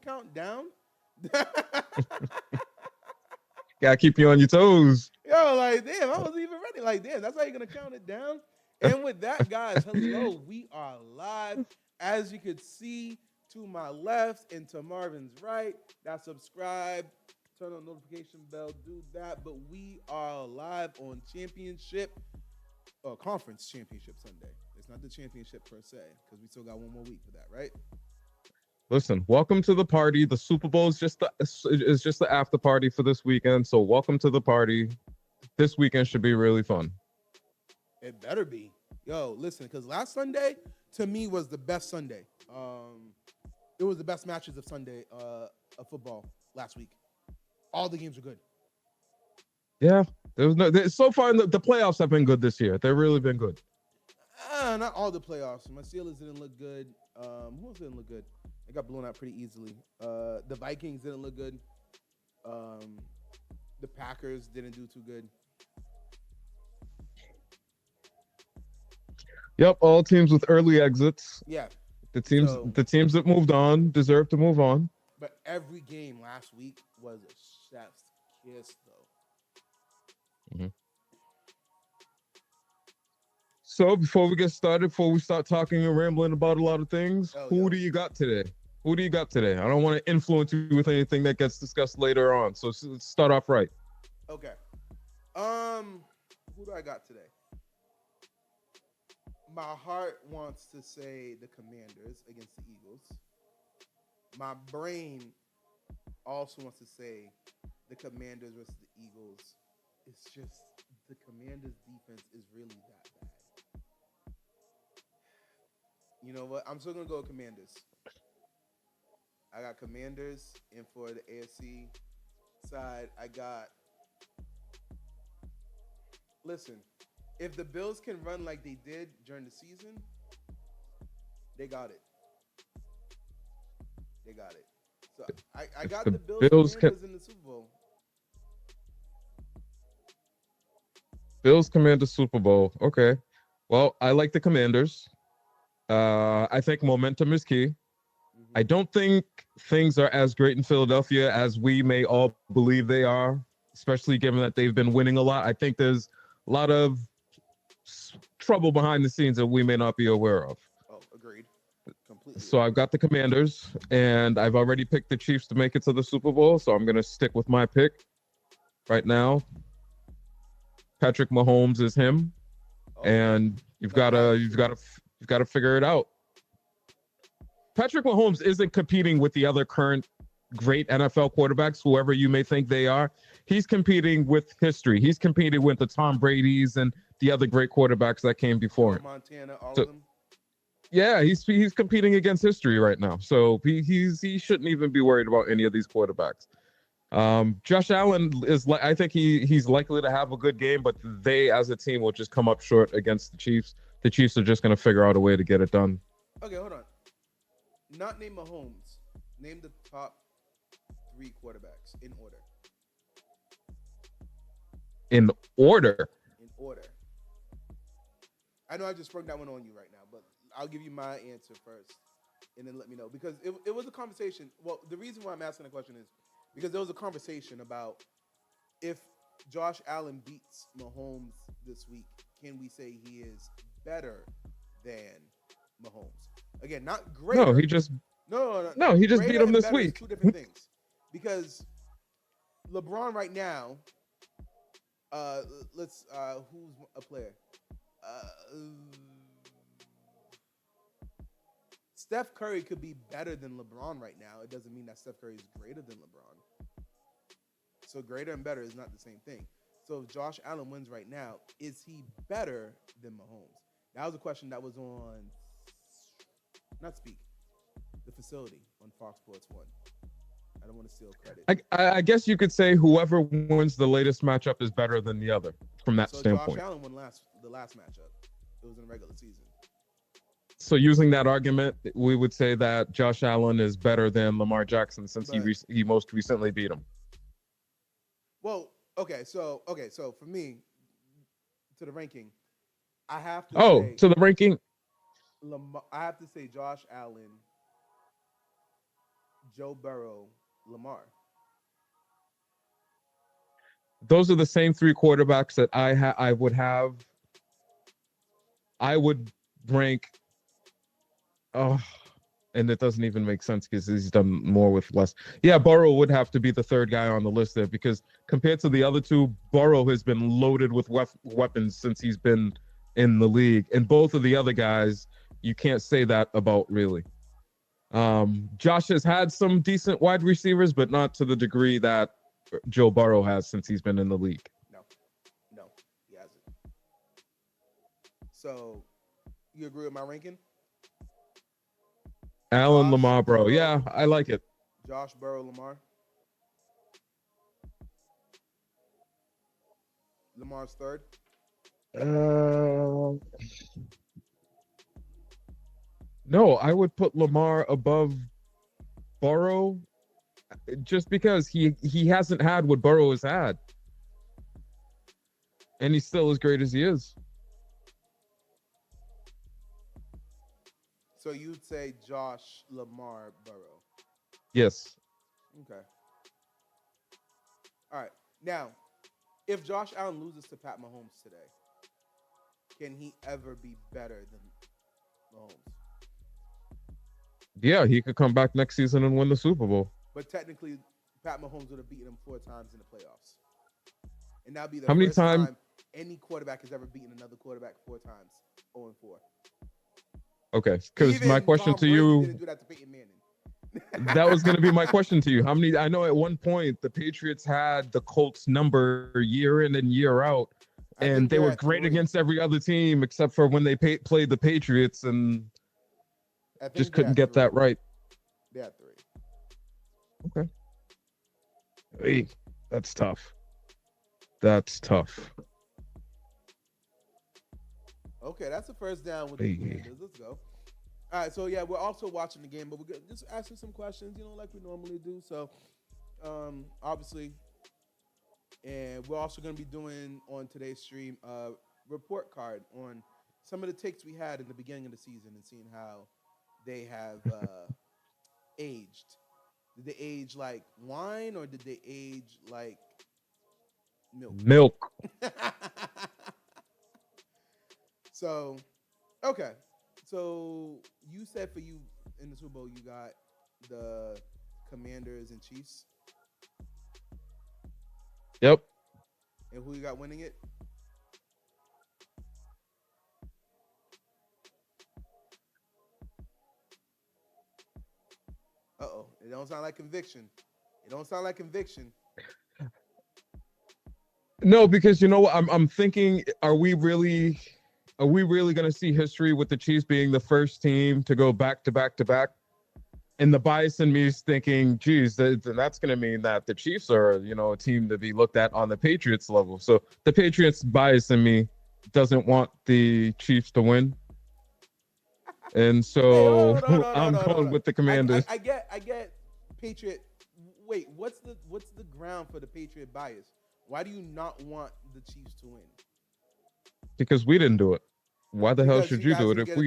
Count down. Gotta keep you on your toes. Yo, like, damn, I wasn't even ready. Like, damn, that's how you're gonna count it down. And with that, guys, hello, we are live. As you could see to my left and to Marvin's right, that subscribe, turn on notification bell, do that. But we are live on conference championship Sunday. It's not the championship per se, because we still got one more week for that, right? Listen, welcome to the party. The Super Bowl is just the after party for this weekend. So welcome to the party. This weekend should be really fun. It better be. Yo, listen, because last Sunday to me was the best Sunday. It was the best matches of Sunday of football last week. All the games were good. Yeah, so far the playoffs have been good this year. They've really been good. Not all the playoffs. My Steelers didn't look good. Who else didn't look good? They got blown out pretty easily. The Vikings didn't look good. The Packers didn't do too good. Yep, all teams with early exits. Yeah. The teams that moved on deserve to move on. But every game last week was a chef's kiss, though. Mm-hmm. So before we get started, before we start talking and rambling about a lot of things, who do you got today? Who do you got today? I don't want to influence you with anything that gets discussed later on. So let's start off right. Okay. Who do I got today? My heart wants to say the Commanders against the Eagles. My brain also wants to say the Commanders versus the Eagles. It's just the Commanders' defense is really that bad. You know what? I'm still going to go with Commanders. I got Commanders, and for the AFC side, I got... Listen, if the Bills can run like they did during the season, they got it. They got it. So I got the Bills Commanders in the Super Bowl. Bills Commanders Super Bowl. Okay. Well, I like the Commanders. I think momentum is key. Mm-hmm. I don't think things are as great in Philadelphia as we may all believe they are, especially given that they've been winning a lot. I think there's a lot of trouble behind the scenes that we may not be aware of. Oh, agreed. Completely. So I've got the Commanders, and I've already picked the Chiefs to make it to the Super Bowl, so I'm going to stick with my pick right now. Patrick Mahomes is him, and you've got to figure it out. Patrick Mahomes isn't competing with the other current great NFL quarterbacks, whoever you may think they are. He's competing with history. He's competing with the Tom Brady's and the other great quarterbacks that came before him. Montana, all of them. Yeah, he's competing against history right now, so he shouldn't even be worried about any of these quarterbacks. Josh Allen is like, I think he's likely to have a good game, but they as a team will just come up short against the Chiefs. The Chiefs are just going to figure out a way to get it done. Okay, hold on. Not name Mahomes. Name the top three quarterbacks in order. In order. In order. I know I just sprung that one on you right now, but I'll give you my answer first, and then let me know because it was a conversation. Well, the reason why I'm asking the question is because there was a conversation about if Josh Allen beats Mahomes this week, can we say he is better than Mahomes? Again, not greater. No, he just no. he just beat him this week. Two different things. Because LeBron right now, let's who's a player? Steph Curry could be better than LeBron right now. It doesn't mean that Steph Curry is greater than LeBron. So greater and better is not the same thing. So if Josh Allen wins right now, is he better than Mahomes? That was a question that was on, not Speak, the facility on Fox Sports 1. I don't want to steal credit. I guess you could say whoever wins the latest matchup is better than the other from that standpoint. Josh Allen won the last matchup. It was in the regular season. So using that argument, we would say that Josh Allen is better than Lamar Jackson since he most recently beat him. Well, okay, so for me, to the ranking, I have to say to the ranking. I have to say Josh Allen, Joe Burrow, Lamar. Those are the same three quarterbacks that I would have. I would rank. Oh, and it doesn't even make sense because he's done more with less. Yeah, Burrow would have to be the third guy on the list there because compared to the other two, Burrow has been loaded with weapons since he's been in the league. And both of the other guys, you can't say that about really. Josh has had some decent wide receivers, but not to the degree that Joe Burrow has since he's been in the league. No, he hasn't. So, you agree with my ranking? Allen, Lamar, bro. Yeah, I like it. Josh, Burrow, Lamar. Lamar's third. No, I would put Lamar above Burrow just because he hasn't had what Burrow has had. And he's still as great as he is. So you'd say Josh, Lamar, Burrow. Yes. Okay. All right. Now, if Josh Allen loses to Pat Mahomes today, can he ever be better than Mahomes? Yeah, he could come back next season and win the Super Bowl. But technically, Pat Mahomes would have beaten him 4 times in the playoffs. And that'd be the first time any quarterback has ever beaten another quarterback 4 times, 0-4. Okay, because my question to you, didn't do that to Peyton Manning. That was going to be my question to you. How many? I know at one point the Patriots had the Colts number year in and year out, and they were great against every other team except for when they played the Patriots and just couldn't get that right. They had 3. Okay. Hey, that's tough. That's tough. Okay, that's the first down with the Commanders. Let's go. All right, so yeah, we're also watching the game, but we're just asking some questions, like we normally do. So, obviously, and we're also going to be doing on today's stream a report card on some of the takes we had in the beginning of the season and seeing how they have aged. Did they age like wine or did they age like milk? Milk. So, okay. So, you said for you in the Super Bowl, you got the Commanders and Chiefs. Yep. And who you got winning it? Uh-oh. It don't sound like conviction. No, because you know what? I'm thinking, are we really Are we really going to see history with the Chiefs being the first team to go back to back to back? And the bias in me is thinking, geez, that's going to mean that the Chiefs are, a team to be looked at on the Patriots level. So the Patriots bias in me doesn't want the Chiefs to win. And Wait, so hold on, I'm hold going on. with the Commanders I get Patriot. Wait, what's the ground for the Patriot bias? Why do you not want the Chiefs to win? because we didn't do it. Why the hell Because should you you guys do it didn't if get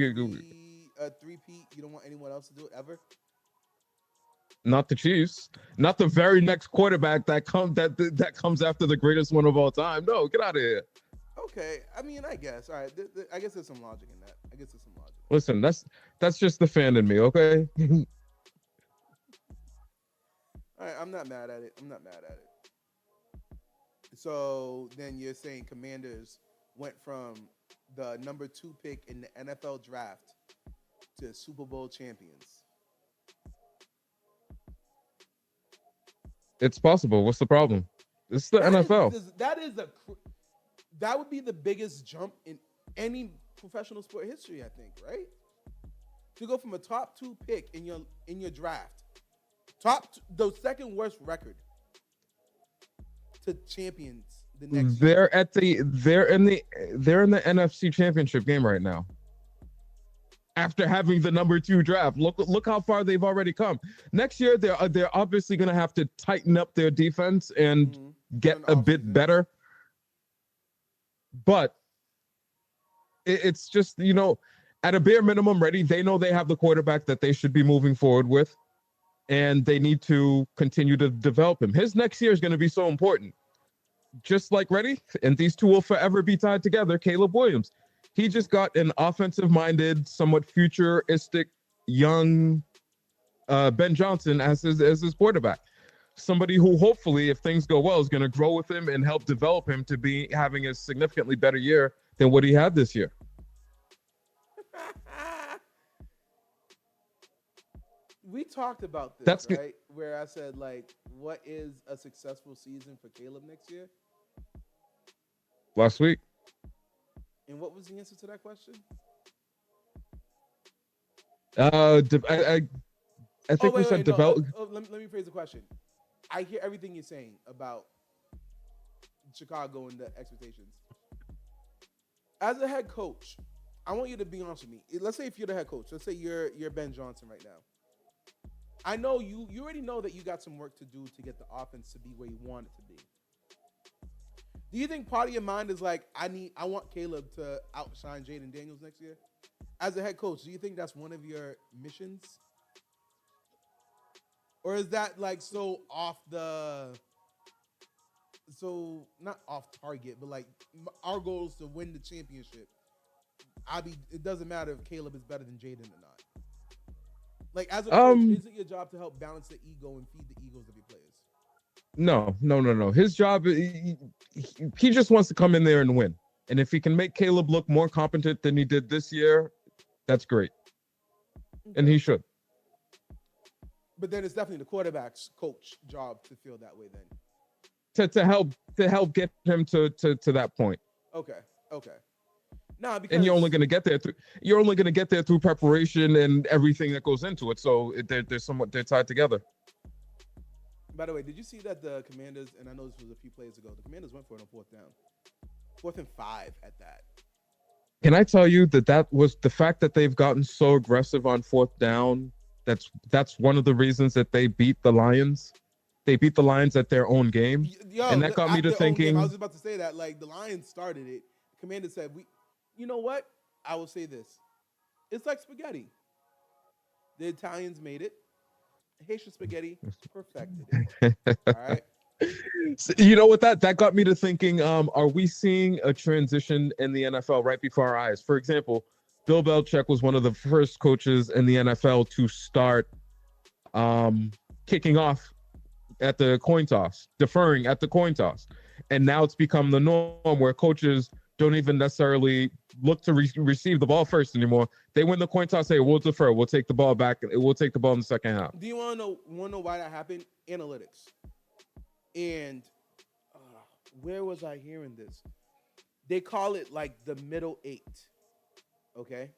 a three-peat. You don't want anyone else to do it ever. not the Chiefs, not the very next quarterback that comes after the greatest one of all time? No, get out of here. Okay, I mean, I guess. All right, I guess there's some logic in that. I guess there's some logic. Listen, that's just the fan in me, okay? All right, I'm not mad at it. I'm not mad at it. So then you're saying Commanders went from the number 2 pick in the NFL draft to Super Bowl champions. It's possible. What's the problem? It's the NFL. That would be the biggest jump in any professional sport history, I think, right? To go from a top 2 pick in your draft, the second worst record, to champions the next year. They're in the NFC Championship game right now. After having the number 2 draft, look how far they've already come. Next year, they're obviously going to have to tighten up their defense and get a bit better. But it's just, at a bare minimum, ready. They know they have the quarterback that they should be moving forward with, and they need to continue to develop him. His next year is going to be so important. Just like ready, and these two will forever be tied together. Caleb Williams. He just got an offensive-minded, somewhat futuristic, young Ben Johnson as his quarterback. Somebody who hopefully, if things go well, is going to grow with him and help develop him to be having a significantly better year than what he had this year. We talked about this, right? Where I said, like, what is a successful season for Caleb next year? Last week. And what was the answer to that question? I think we said develop. Let me phrase the question. I hear everything you're saying about Chicago and the expectations. As a head coach, I want you to be honest with me. Let's say if you're the head coach, let's say you're Ben Johnson right now. I know you already know that you got some work to do to get the offense to be where you want it to be. Do you think part of your mind is like, I want Caleb to outshine Jaden Daniels next year? As a head coach, do you think that's one of your missions? Or is that like so not off target, but like our goal is to win the championship. It doesn't matter if Caleb is better than Jaden or not. Like, as a coach, is it your job to help balance the ego and feed the egos of your players? No. His job, he just wants to come in there and win. And if he can make Caleb look more competent than he did this year, that's great. Okay. And he should. But then it's definitely the quarterback's coach job to feel that way then. To help get him to that point. Okay. Nah, because and you're only going to get there through preparation and everything that goes into it. So they're tied together. By the way, did you see that the Commanders, and I know this was a few plays ago, the Commanders went for it on 4th down. 4th and 5 at that. Can I tell you that was the fact that they've gotten so aggressive on 4th down? That's one of the reasons that they beat the Lions. They beat the Lions at their own game. And that got me to thinking. I was about to say that, like, the Lions started it. The Commanders said, you know what? I will say this. It's like spaghetti. The Italians made it. Haitian spaghetti perfected it. All right. So, you know what? That got me to thinking, are we seeing a transition in the NFL right before our eyes? For example, Bill Belichick was one of the first coaches in the NFL to start kicking off at the coin toss, deferring at the coin toss. And now it's become the norm where coaches don't even necessarily look to receive the ball first anymore. They win the coin toss, say, we'll defer, we'll take the ball back, and we'll take the ball in the second half. Do you want to know why that happened? Analytics. And where was I hearing this? They call it like the middle 8. Okay.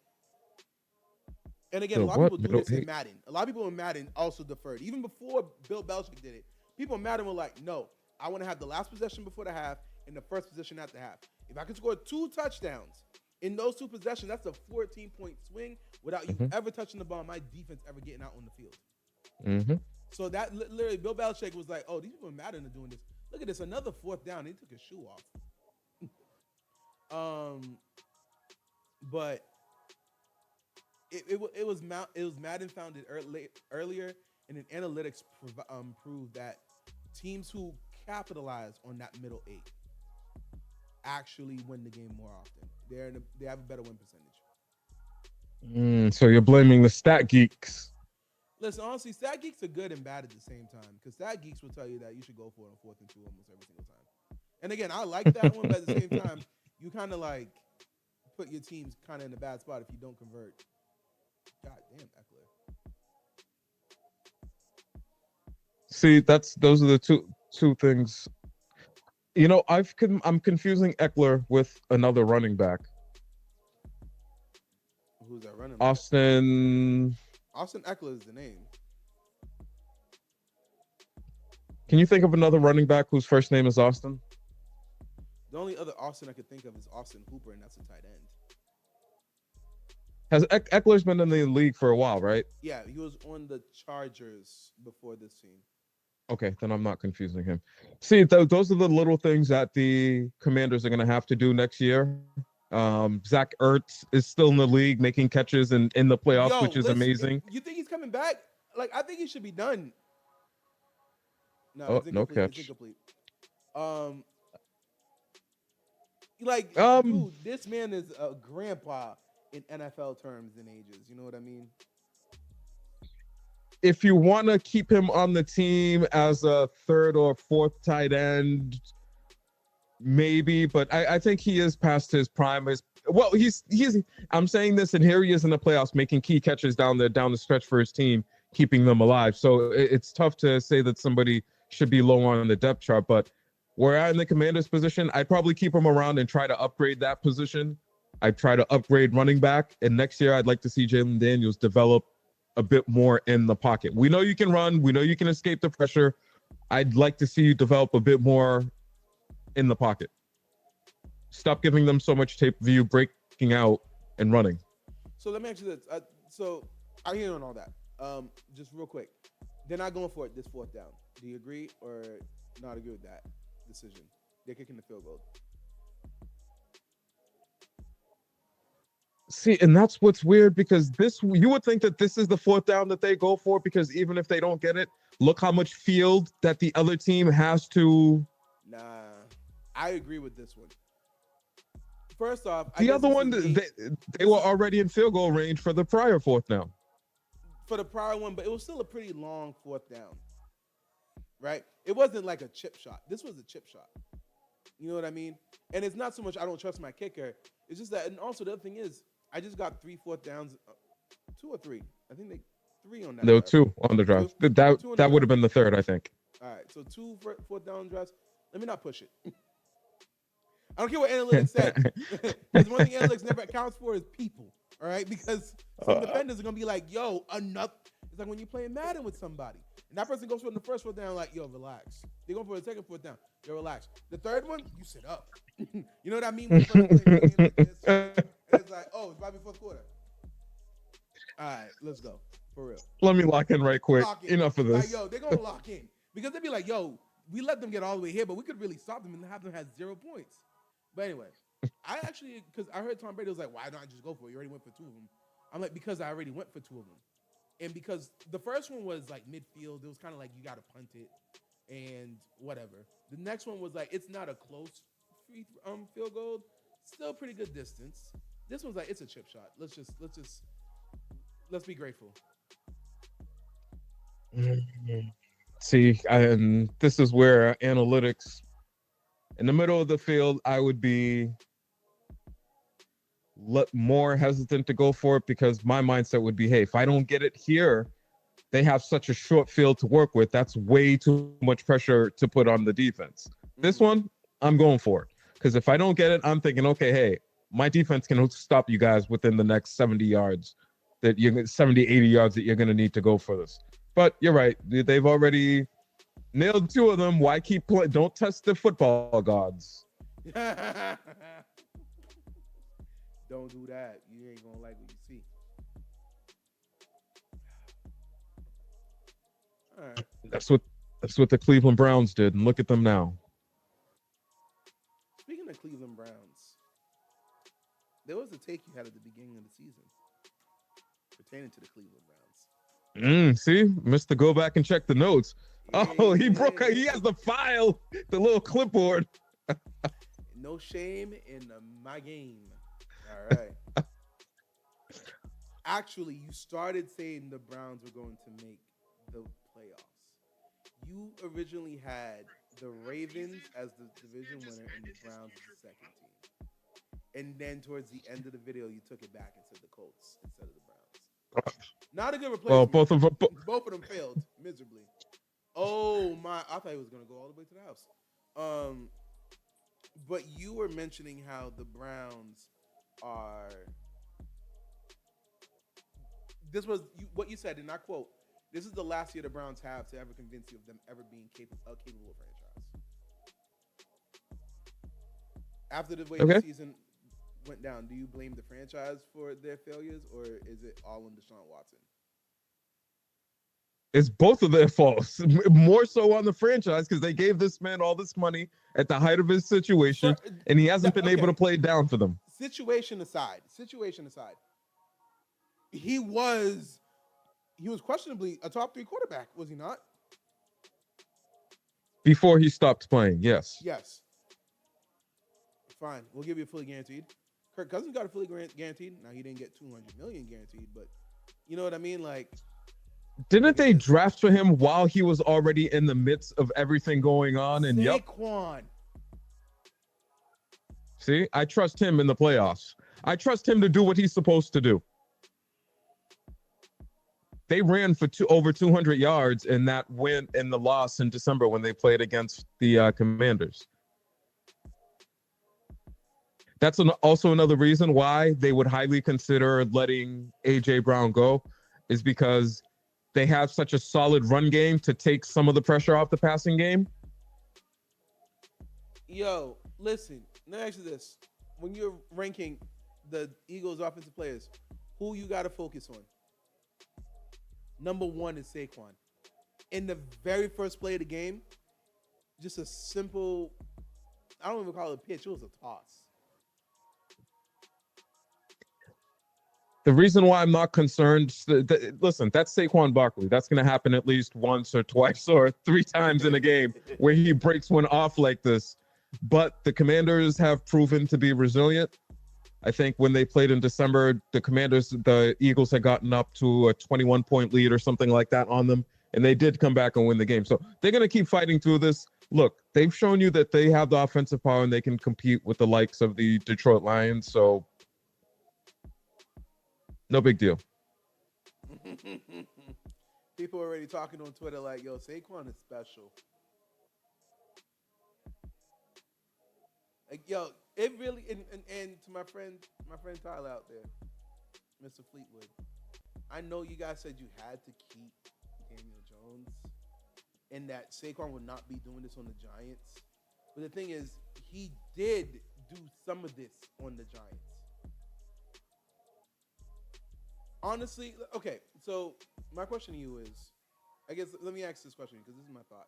And again, a The lot of what? people do Middle this in eight. Madden. A lot of people in Madden also deferred. Even before Bill Belichick did it, people in Madden were like, no, I want to have the last possession before the half and the first possession at the half. If I can score 2 touchdowns in those 2 possessions, that's a 14-point swing without you Mhm. ever touching the ball, my defense ever getting out on the field. Mm-hmm. So that literally, Bill Belichick was like, oh, these people in Madden are doing this. Look at this, another fourth down. He took his shoe off. But it was Madden founded earlier, and then analytics proved that teams who capitalize on that middle eight actually win the game more often. They have a better win percentage. So you're blaming the stat geeks. Listen, honestly, stat geeks are good and bad at the same time because stat geeks will tell you that you should go for it on 4th and 2 almost every single time. And again, I like that one, but at the same time, you kind of like put your teams kind of in a bad spot if you don't convert. God damn, Eckler. See, those are the two things. You know, I'm confusing Eckler with another running back, Who's that running back? Austin. Austin Eckler is the name. Can you think of another running back whose first name is Austin? The only other Austin I could think of is Austin Hooper, and that's a tight end. Has Eckler's been in the league for a while, right? Yeah, he was on the Chargers before this team. Okay, then I'm not confusing him. See, those are the little things that the Commanders are going to have to do next year. Zach Ertz is still in the league, making catches in the playoffs, which is amazing. You think he's coming back? Like, I think he should be done. No, Oh, it's incomplete. no catch. It's incomplete. Like, dude, this man is a grandpa in NFL terms and ages. You know what I mean? If you want to keep him on the team as a 3rd or 4th tight end, maybe, but I think he is past his prime. He's I'm saying this, and here he is in the playoffs making key catches down the stretch for his team, keeping them alive. So it's tough to say that somebody should be low on the depth chart, but where I'm in the Commander's position, I'd probably keep him around and try to upgrade that position. I'd try to upgrade running back, and next year I'd like to see Jalen Daniels develop a bit more in the pocket. We know you can run. We know you can escape the pressure. I'd like to see you develop a bit more in the pocket. Stop giving them so much tape view, breaking out and running. So let me ask you this. So I hear you on all that. Just real quick, they're not going for it this 4th down. Do you agree or not agree with that decision? They're kicking the field goal. See, and that's what's weird because you would think that this is the 4th down that they go for because even if they don't get it, look how much field that the other team has to. Nah, I agree with this one. First off, the other one, they were already in field goal range for the prior 4th down. For the prior one, but it was still a pretty long 4th down, right? It wasn't like a chip shot. This was a chip shot. You know what I mean? And it's not so much I don't trust my kicker. It's just that, and also the other thing is, I just got 3 4th downs, 2 or 3. I think 3 on that. There were 2 on the drive. That would have been the 3rd, I think. All right, so 2 4th down drives. Let me not push it. I don't care what analytics said. Because one thing analytics never accounts for is people. All right, because some defenders are gonna be like, "Yo, enough." It's like when you're playing Madden with somebody, and that person goes for the first 4th down, like, "Yo, relax." They go for the second 4th down, "Yo, relax." The 3rd one, you sit up. You know what I mean? When you first play the game like this, and it's like, "Oh, it's about to be 4th quarter." All right, let's go for real. Let me lock in right quick. Enough of this. Like, yo, they're gonna lock in because they'd be like, "Yo, we let them get all the way here, but we could really stop them and have them have 0 points." But anyway, I actually, because I heard Tom Brady was like, "Why not just go for it? You already went for 2 of them." I'm like, because I already went for 2 of them. And because the first one was like midfield, it was kind of like you got to punt it and whatever. The next one was like, it's not a close field goal, still pretty good distance. This one's like, it's a chip shot. Let's be grateful. See, and this is where analytics in the middle of the field, I would be more hesitant to go for it because my mindset would be, hey, if I don't get it here, they have such a short field to work with. That's way too much pressure to put on the defense. This one, I'm going for it because if I don't get it, I'm thinking, okay, hey, my defense can stop you guys within the next 70 yards that you're 70, 80 yards that you're going to need to go for this. But you're right. They've already nailed two of them. Why keep playing? Don't test the football gods. Don't do that. You ain't gonna like what you see. All right. That's what the Cleveland Browns did, and look at them now. Speaking of Cleveland Browns, there was a take you had at the beginning of the season pertaining to the Cleveland Browns. See, Mister, go back and check the notes. Yeah, Oh, he broke. He has the file, the little clipboard. No shame in my game. All right. Actually, you started saying the Browns were going to make the playoffs. You originally had the Ravens as the division winner and the Browns as the second team. And then towards the end of the video, you took it back and said the Colts instead of the Browns. Not a good replacement. Well, both of them failed miserably. Oh my! I thought he was going to go all the way to the house. But you were mentioning how the Browns are. This was what you said, and I quote: "This is the last year the Browns have to ever convince you of them ever being capable of franchise." After the way the season went down, do you blame the franchise for their failures, or is it all on Deshaun Watson? It's both of their faults. More so on the franchise because they gave this man all this money at the height of his situation, and he hasn't been able to play down for them. Situation aside, he was questionably a top 3 quarterback, was he not? Before he stopped playing, yes. Yes. Fine, we'll give you a fully guaranteed. Kirk Cousins got a fully guaranteed. Now he didn't get $200 million guaranteed, but you know what I mean, like. Didn't they draft for him while he was already in the midst of everything going on? And Saquon. See, I trust him in the playoffs. I trust him to do what he's supposed to do. They ran for over 200 yards in that win in the loss in December when they played against the Commanders. That's also another reason why they would highly consider letting A.J. Brown go, is because they have such a solid run game to take some of the pressure off the passing game. Yo, listen, let me ask you this. When you're ranking the Eagles' offensive players, who you got to focus on? Number 1 is Saquon. In the very first play of the game, just a simple, I don't even call it a pitch, it was a toss. The reason why I'm not concerned, listen, that's Saquon Barkley. That's going to happen at least once or twice or 3 times in a game where he breaks one off like this. But the Commanders have proven to be resilient. I think when they played in December, the Eagles had gotten up to a 21-point lead or something like that on them, and they did come back and win the game. So they're going to keep fighting through this. Look, they've shown you that they have the offensive power and they can compete with the likes of the Detroit Lions. So no big deal. People are already talking on Twitter like, yo, Saquon is special. Like, yo, it really, and to my friend Tyler out there, Mr. Fleetwood, I know you guys said you had to keep Daniel Jones and that Saquon would not be doing this on the Giants. But the thing is, he did do some of this on the Giants. Honestly, okay, so my question to you is, I guess, let me ask this question because this is my thought.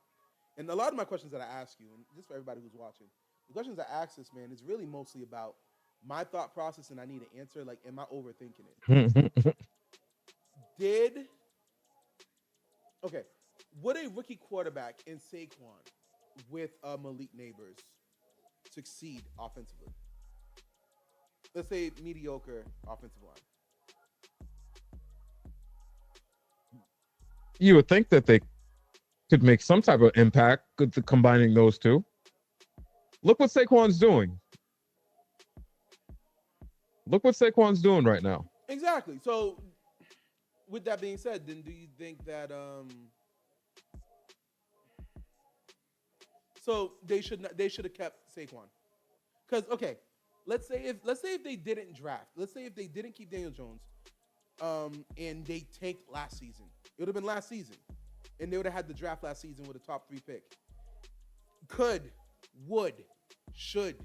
And a lot of my questions that I ask you, and just for everybody who's watching, the questions I ask this man is really mostly about my thought process and I need an answer. Like, am I overthinking it? Would a rookie quarterback in Saquon with Malik Neighbors succeed offensively? Let's say mediocre offensive line. You would think that they could make some type of impact combining those two. Look what Saquon's doing. Look what Saquon's doing right now. Exactly. So, with that being said, then do you think that so they should have kept Saquon? Because let's say if they didn't draft, let's say if they didn't keep Daniel Jones, and they tanked last season, it would have been last season, and they would have had the draft last season with a top 3 pick. Could, would, should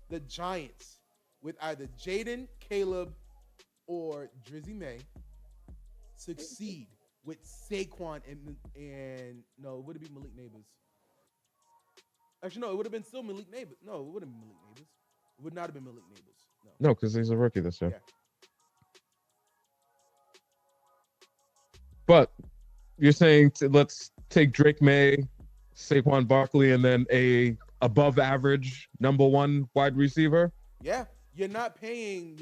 the Giants, with either Jaden, Caleb, or Drizzy May, succeed with Saquon and no, would it be Malik Neighbors? Actually, no, it would have been still Malik Neighbors. No, it wouldn't be Malik Neighbors. It would not have been Malik Neighbors. No. No, because he's a rookie this year. Yeah. But you're saying let's take Drake May, Saquon Barkley, and then a above average number 1 wide receiver. Yeah, you're not paying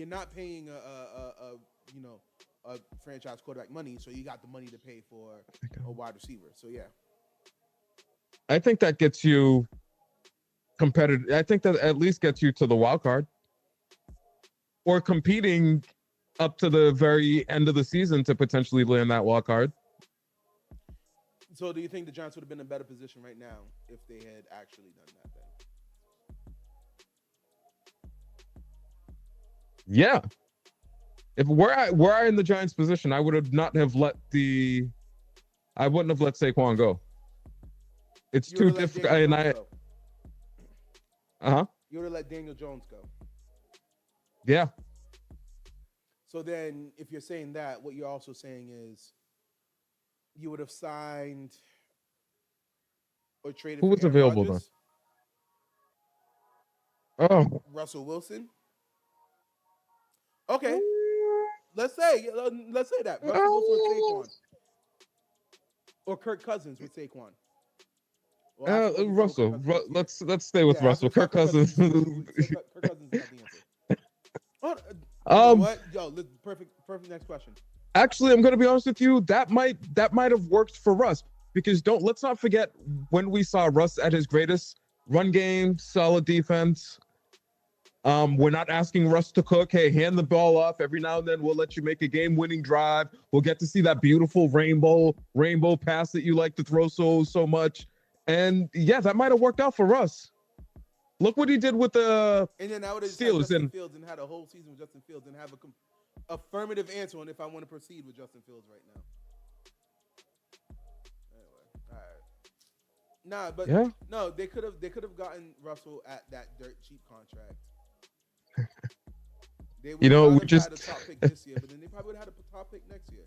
a franchise quarterback money, so you got the money to pay for a wide receiver. So yeah, I think that gets you competitive. I think that at least gets you to the wild card or competing up to the very end of the season to potentially land that wild card. So do you think the Giants would have been in a better position right now if they had actually done that then? Yeah. If were I in the Giants position, I would have not have let I wouldn't have let Saquon go. It's too difficult. And you would have let Daniel Jones go. Yeah. So then, if you're saying that, what you're also saying is you would have signed or traded. Who was available then? Oh, Russell Wilson. Okay, let's say that Russell Wilson with Saquon, or Kirk Cousins with Saquon. Russell. Let's stay with Russell. Kirk Cousins. Kirk Cousins is not the answer. You know what? Yo, perfect next question. Actually, I'm gonna be honest with you. That might have worked for Russ because let's not forget when we saw Russ at his greatest: run game, solid defense. We're not asking Russ to cook. Hey, hand the ball off. Every now and then we'll let you make a game-winning drive. We'll get to see that beautiful rainbow pass that you like to throw so much. And yeah, that might have worked out for Russ. Look what he did with the and then I would have Steelers Justin Fields and had a whole season with Justin Fields and have a affirmative answer on if I want to proceed with Justin Fields right now. Anyway, all right. Nah, but yeah. No, they could have gotten Russell at that dirt cheap contract. They would have had a top pick this year, but then they probably would have had a top pick next year.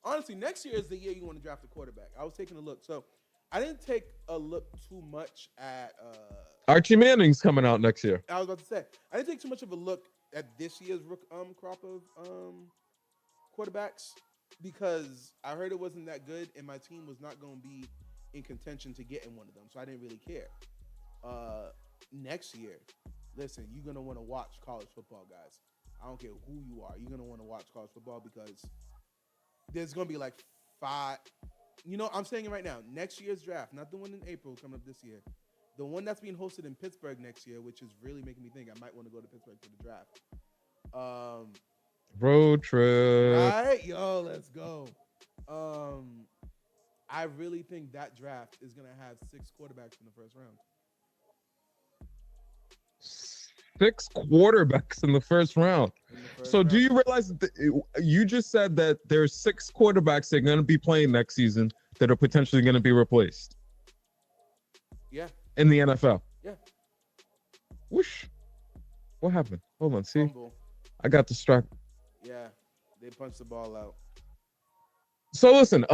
Honestly, next year is the year you want to draft a quarterback. I was taking a look. So I didn't take a look too much at Archie Manning's coming out next year. I was about to say I didn't take too much of a look at this year's crop of quarterbacks because I heard it wasn't that good and my team was not going to be in contention to get in one of them, so I didn't really care. Next year, listen, you're going to want to watch college football, guys. I don't care who you are. You're going to want to watch college football because there's going to be like 5. You know, I'm saying it right now. Next year's draft, not the one in April coming up this year, the one that's being hosted in Pittsburgh next year, which is really making me think I might want to go to Pittsburgh for the draft. Road trip. All right, yo, let's go. I really think that draft is going to have 6 quarterbacks in the first round. 6 quarterbacks in the first round. Do you realize that you just said that there's 6 quarterbacks that are going to be playing next season that are potentially going to be replaced? Yeah. In the NFL. Yeah. Whoosh. What happened? Hold on. See, Fumble. I got distracted. Yeah, they punched the ball out. So listen,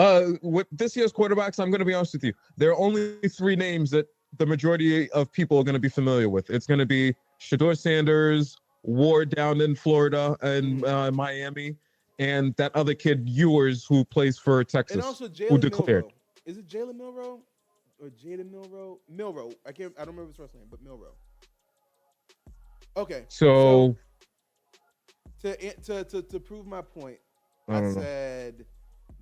with this year's quarterbacks, I'm going to be honest with you. There are only 3 names that the majority of people are going to be familiar with. It's going to be Shedeur Sanders, Ward down in Florida and Miami, and that other kid Ewers who plays for Texas, and also who declared. Milroe. Is it Jalen Milroe or Jaden Milroe? Milroe. I don't remember his first name, but Milroe. Okay. So to prove my point, I said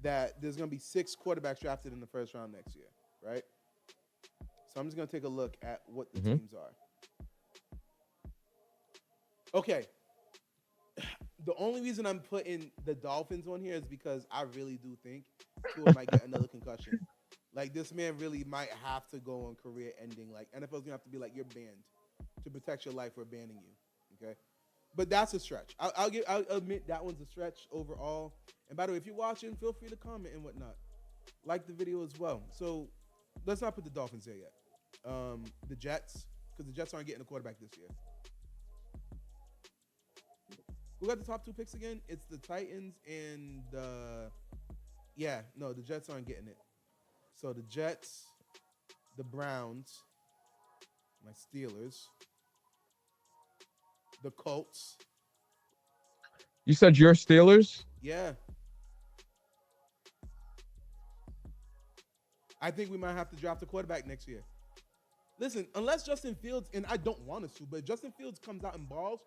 that there's going to be 6 quarterbacks drafted in the first round next year, right? So I'm just going to take a look at what the teams are. Okay. The only reason I'm putting the Dolphins on here is because I really do think Tua might get another concussion. Like, this man really might have to go on career ending. Like, NFL's going to have to be like, you're banned. To protect your life, we're banning you. Okay, but that's a stretch. I'll admit that one's a stretch overall. And by the way, if you're watching, feel free to comment and whatnot. Like the video as well. So let's not put the Dolphins there yet. The Jets, because the Jets aren't getting a quarterback this year. Who got the top two picks again? It's the Titans and the Jets aren't getting it. So the Jets, the Browns, my Steelers, the Colts. You said your Steelers? Yeah. I think we might have to draft a quarterback next year. Listen, unless Justin Fields, and I don't want us to, but if Justin Fields comes out and balls,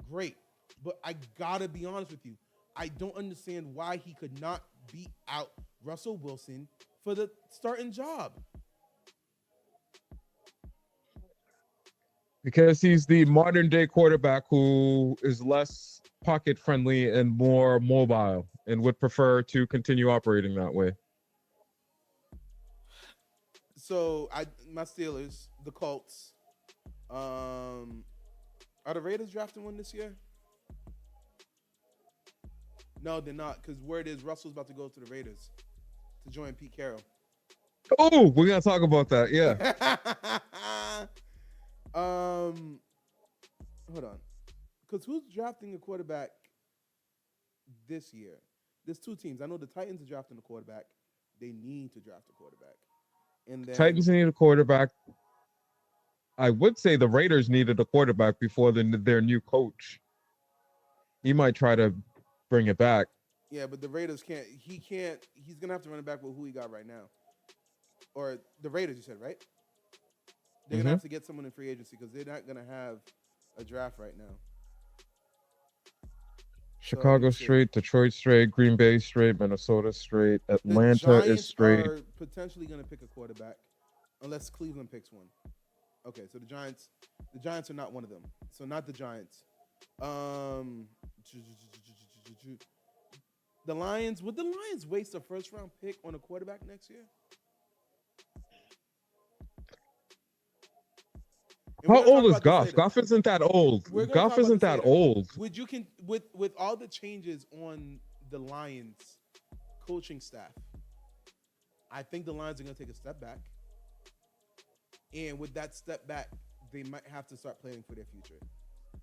great. But I gotta be honest with you. I don't understand why he could not beat out Russell Wilson for the starting job. Because he's the modern day quarterback who is less pocket friendly and more mobile and would prefer to continue operating that way. So my Steelers, the Colts. Are the Raiders drafting one this year? No, they're not, because word is Russell's about to go to the Raiders to join Pete Carroll. Oh, we're gonna talk about that. Yeah. Hold on, because who's drafting a quarterback this year? There's two teams. I know the Titans are drafting a quarterback. They need to draft a quarterback. And then Titans need a quarterback. I would say the Raiders needed a quarterback before their new coach. He might try to bring it back. Yeah, but the Raiders can't. He can't. He's gonna have to run it back with who he got right now. Or the Raiders, you said, right? They're gonna have to get someone in free agency because they're not gonna have a draft right now. Chicago straight, Detroit straight, Green Bay straight, Minnesota straight, Atlanta is straight. Are potentially gonna pick a quarterback, unless Cleveland picks one. Okay, so the Giants are not one of them. So not the Giants. The Lions. Would the Lions waste a first-round pick on a quarterback next year? How old is Goff? Goff isn't that old. Goff isn't that old. Would you with all the changes on the Lions coaching staff, I think the Lions are going to take a step back. And with that step back, they might have to start planning for their future.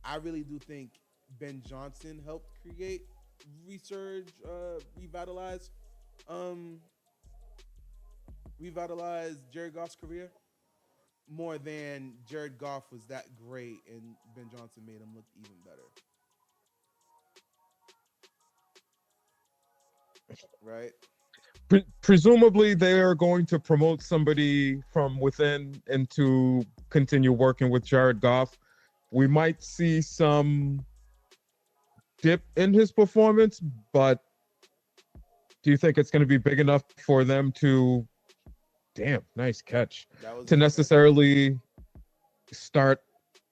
I really do think Ben Johnson helped create, revitalize Jared Goff's career more than Jared Goff was that great and Ben Johnson made him look even better. Right? Presumably, they are going to promote somebody from within and to continue working with Jared Goff. We might see some dip in his performance, but do you think it's going to be big enough for them to, nice catch, to necessarily start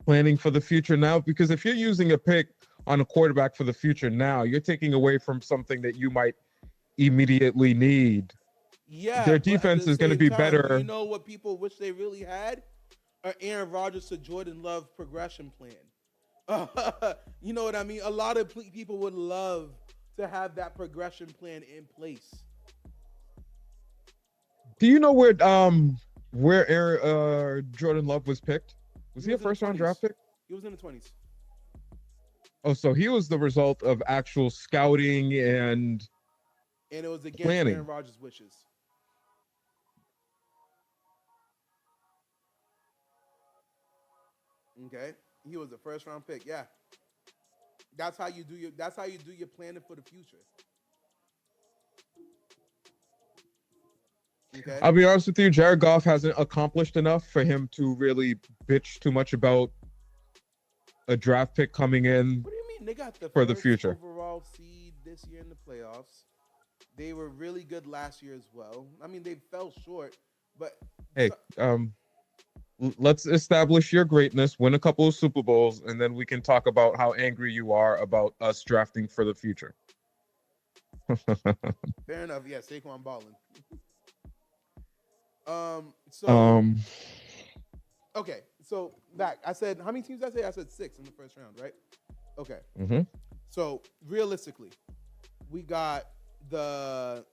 planning for the future now? Because if you're using a pick on a quarterback for the future now, you're taking away from something that you might immediately need. Yeah, their defense is going to be better. You know what people wish they really had? An Aaron Rodgers to Jordan Love progression plan. You know what I mean? A lot of people would love to have that progression plan in place. Do you know where Jordan Love was picked? Was he a first-round draft pick? He was in the 20s. Oh, so he was the result of actual scouting and it was against planning. Aaron Rodgers' wishes. Okay, he was a first-round pick. Yeah, that's how you do your planning for the future. Okay. I'll be honest with you, Jared Goff hasn't accomplished enough for him to really bitch too much about a draft pick coming in. What do you mean? They got the for the future overall seed this year in the playoffs. They were really good last year as well. I mean, they fell short, but hey, let's establish your greatness, win a couple of Super Bowls, and then we can talk about how angry you are about us drafting for the future. Fair enough. Yeah, Saquon balling. Okay, so back. I said, how many teams did I say? I said 6 in the first round, right? Okay. Mm-hmm. So realistically, we got the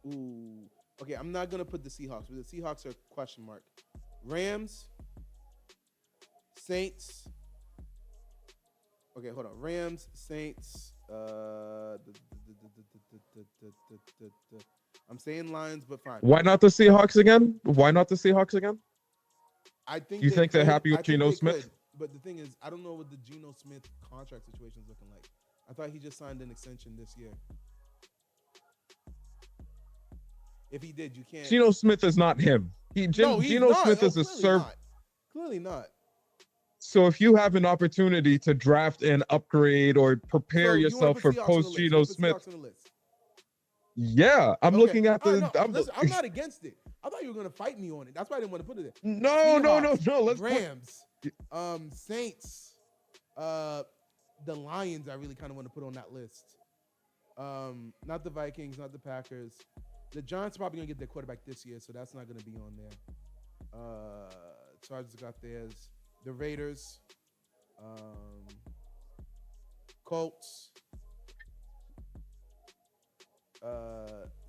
ooh. Okay, I'm not gonna put the Seahawks, but the Seahawks are question mark. Rams, Saints. Okay, hold on. Rams, Saints. I'm saying Lions, but fine. Why not the Seahawks again? Why not the Seahawks again? I think You they think they're could. happy I with think Geno they Smith? could. But the thing is, I don't know what the Geno Smith contract situation is looking like. I thought he just signed an extension this year. If he did, you can't. Geno Smith is not him. No, he's Geno not. Smith Oh, is a clearly serv. not. Clearly not. So if you have an opportunity to draft and upgrade or prepare So you want yourself to put for Seahawks on the post list? You Geno want to put Smith, Seahawks on the list? yeah, I'm Okay. looking at All right, the. no, listen, I'm not against it. I thought you were gonna fight me on it. That's why I didn't want to put it there. No, no, no, Seahawks, no. Let's put. Rams, Saints, the Lions. I really kind of want to put on that list. Not the Vikings, not the Packers. The Giants are probably gonna get their quarterback this year, so that's not gonna be on there. Chargers got theirs. The Raiders, Colts,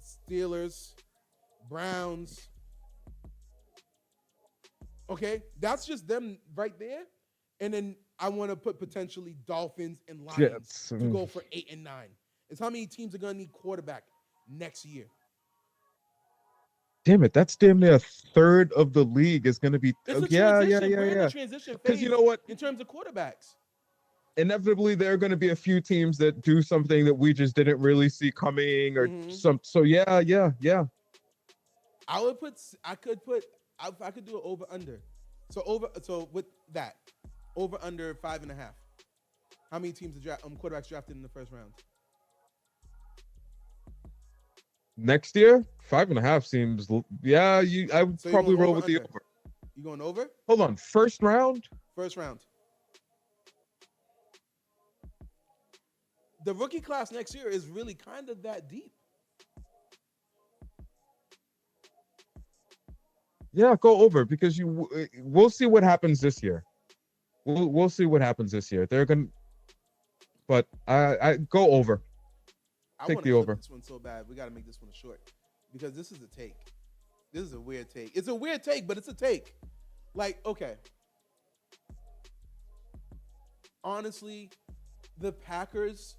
Steelers, Browns. Okay, that's just them right there. And then I want to put potentially Dolphins and Lions Jets. to go for 8 and 9. It's how many teams are gonna need quarterback next year. Damn it, that's damn near a third of the league is going to be. It's a Yeah, transition. yeah, We're yeah, in the yeah. transition Because phase you know what? in terms of quarterbacks. Inevitably, there are going to be a few teams that do something that we just didn't really see coming, or some. So yeah, yeah, yeah. I could do it over under. So with that, over under 5.5. How many teams are quarterbacks drafted in the first round? Next year, 5.5 seems. Yeah, I would So probably roll with the over. You going over? Hold on, first round. First round. The rookie class next year is really kind of that deep. Yeah, go over because we'll see what happens this year. We'll see what happens this year. They're gonna, but I go over. Take the over. This one so bad. We got to make this one short because this is a take. This is a weird take. It's a weird take, but it's a take. Like, okay. Honestly, the Packers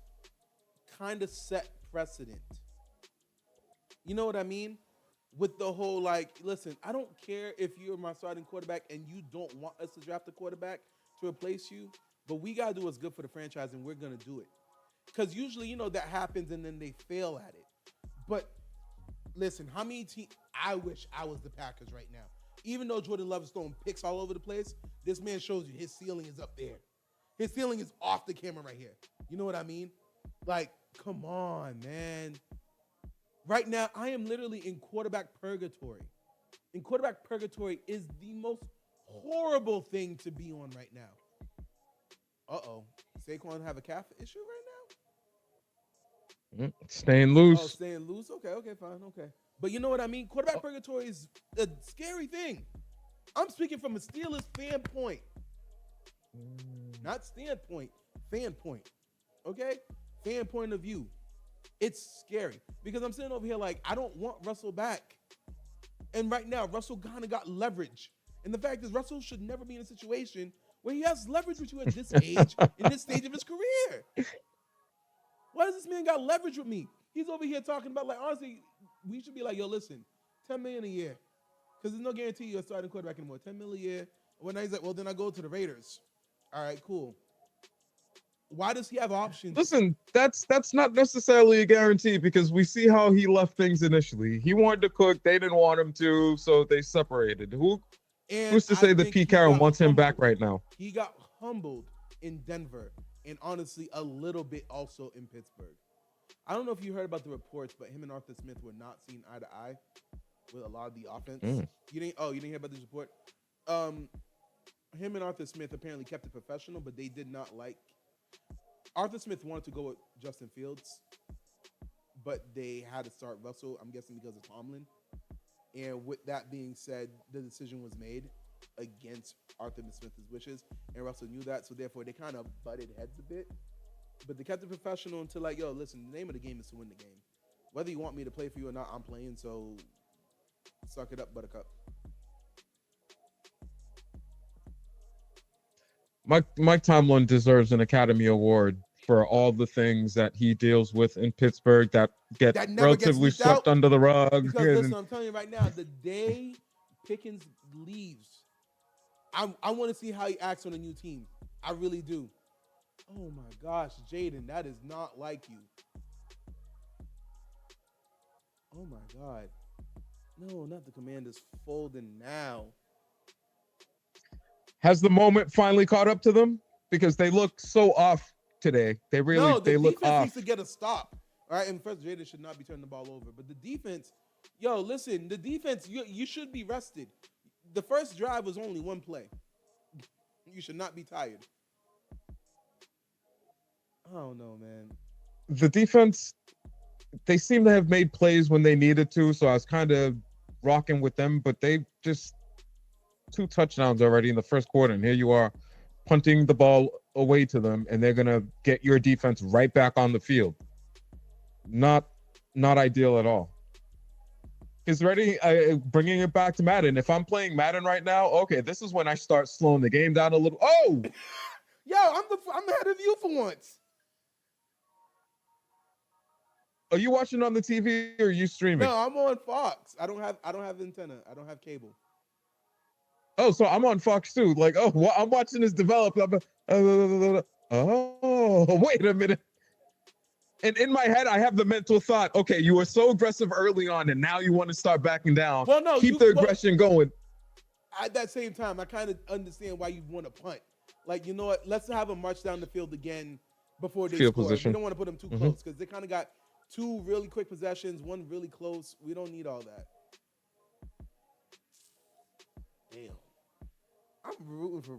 kind of set precedent. You know what I mean? With the whole, like, listen, I don't care if you're my starting quarterback and you don't want us to draft a quarterback to replace you, but we got to do what's good for the franchise and we're going to do it. Because usually, you know, that happens and then they fail at it. But listen, how many teams? I wish I was the Packers right now. Even though Jordan Love is throwing picks all over the place, this man shows you his ceiling is up there. His ceiling is off the camera right here. You know what I mean? Like, come on, man. Right now, I am literally in quarterback purgatory. And quarterback purgatory is the most horrible thing to be on right now. Uh-oh. Saquon have a calf issue right now? Staying loose. Oh, staying loose? Okay, fine, okay. But you know what I mean? Quarterback purgatory is a scary thing. I'm speaking from a Steelers fan point. Not standpoint, fan point. Okay? Fan point of view. It's scary. Because I'm sitting over here like, I don't want Russell back. And right now, Russell kind of got leverage. And the fact is, Russell should never be in a situation where he has leverage with you at this age, in this stage of his career. Why does this man got leverage with me? He's over here talking about, like, honestly, we should be like, yo, listen, $10 million a year. Because there's no guarantee you're a starting quarterback anymore. $10 million a year. When he's like, well, then I go to the Raiders. All right, cool. Why does he have options? Listen, that's not necessarily a guarantee because we see how he left things initially. He wanted to cook, they didn't want him to, so they separated. Who's to say that Pete Carroll wants him back right now? He got humbled in Denver and honestly a little bit also in Pittsburgh. I don't know if you heard about the reports, but him and Arthur Smith were not seen eye to eye with a lot of the offense. You didn't hear about this report? Him and Arthur Smith apparently kept it professional, but they did not like. Arthur Smith wanted to go with Justin Fields, but they had to start Russell, I'm guessing because of Tomlin. And with that being said, the decision was made against Arthur Smith's wishes, and Russell knew that, so therefore they kind of butted heads a bit. But they kept it professional until like, yo, listen, the name of the game is to win the game. Whether you want me to play for you or not, I'm playing. So suck it up, Buttercup. Mike Tomlin deserves an Academy Award for all the things that he deals with in Pittsburgh that get That never gets relatively leaked swept out. under the rug. Because listen, I'm telling you right now, the day Pickens leaves, I want to see how he acts on a new team. I really do. Oh my gosh, Jaden, that is not like you. Oh my God. No, not the Commanders folding now. Has the moment finally caught up to them? Because they look so off today. They The look defense off. needs to get a stop. All right, and first, Jaden should not be turning the ball over. But the defense, yo, listen, the defense, you should be rested. The first drive was only one play. You should not be tired. I don't know, man. The defense, they seem to have made plays when they needed to, so I was kind of rocking with them, but they just 2 touchdowns already in the first quarter, and here you are punting the ball away to them, and they're gonna get your defense right back on the field. Not ideal at all. Is ready bringing it back to Madden. If I'm playing Madden right now, okay, this is when I start slowing the game down a little. Oh, Yo, I'm ahead of you for once. are you watching on the TV or are you streaming? No, I'm on Fox. I don't have antenna. I don't have cable. Oh, so I'm on Fox too. Like, oh, I'm watching this develop. Oh, wait a minute. And in my head, I have the mental thought, okay, you were so aggressive early on, and now you want to start backing down. Well, no, keep the aggression going. At that same time, I kind of understand why you want to punt. Like, you know what? Let's have them march down the field again before they Field score. position. We don't want to put them too close because they kind of got 2 really quick possessions, 1 really close. We don't need all that. Damn. I'm rooting for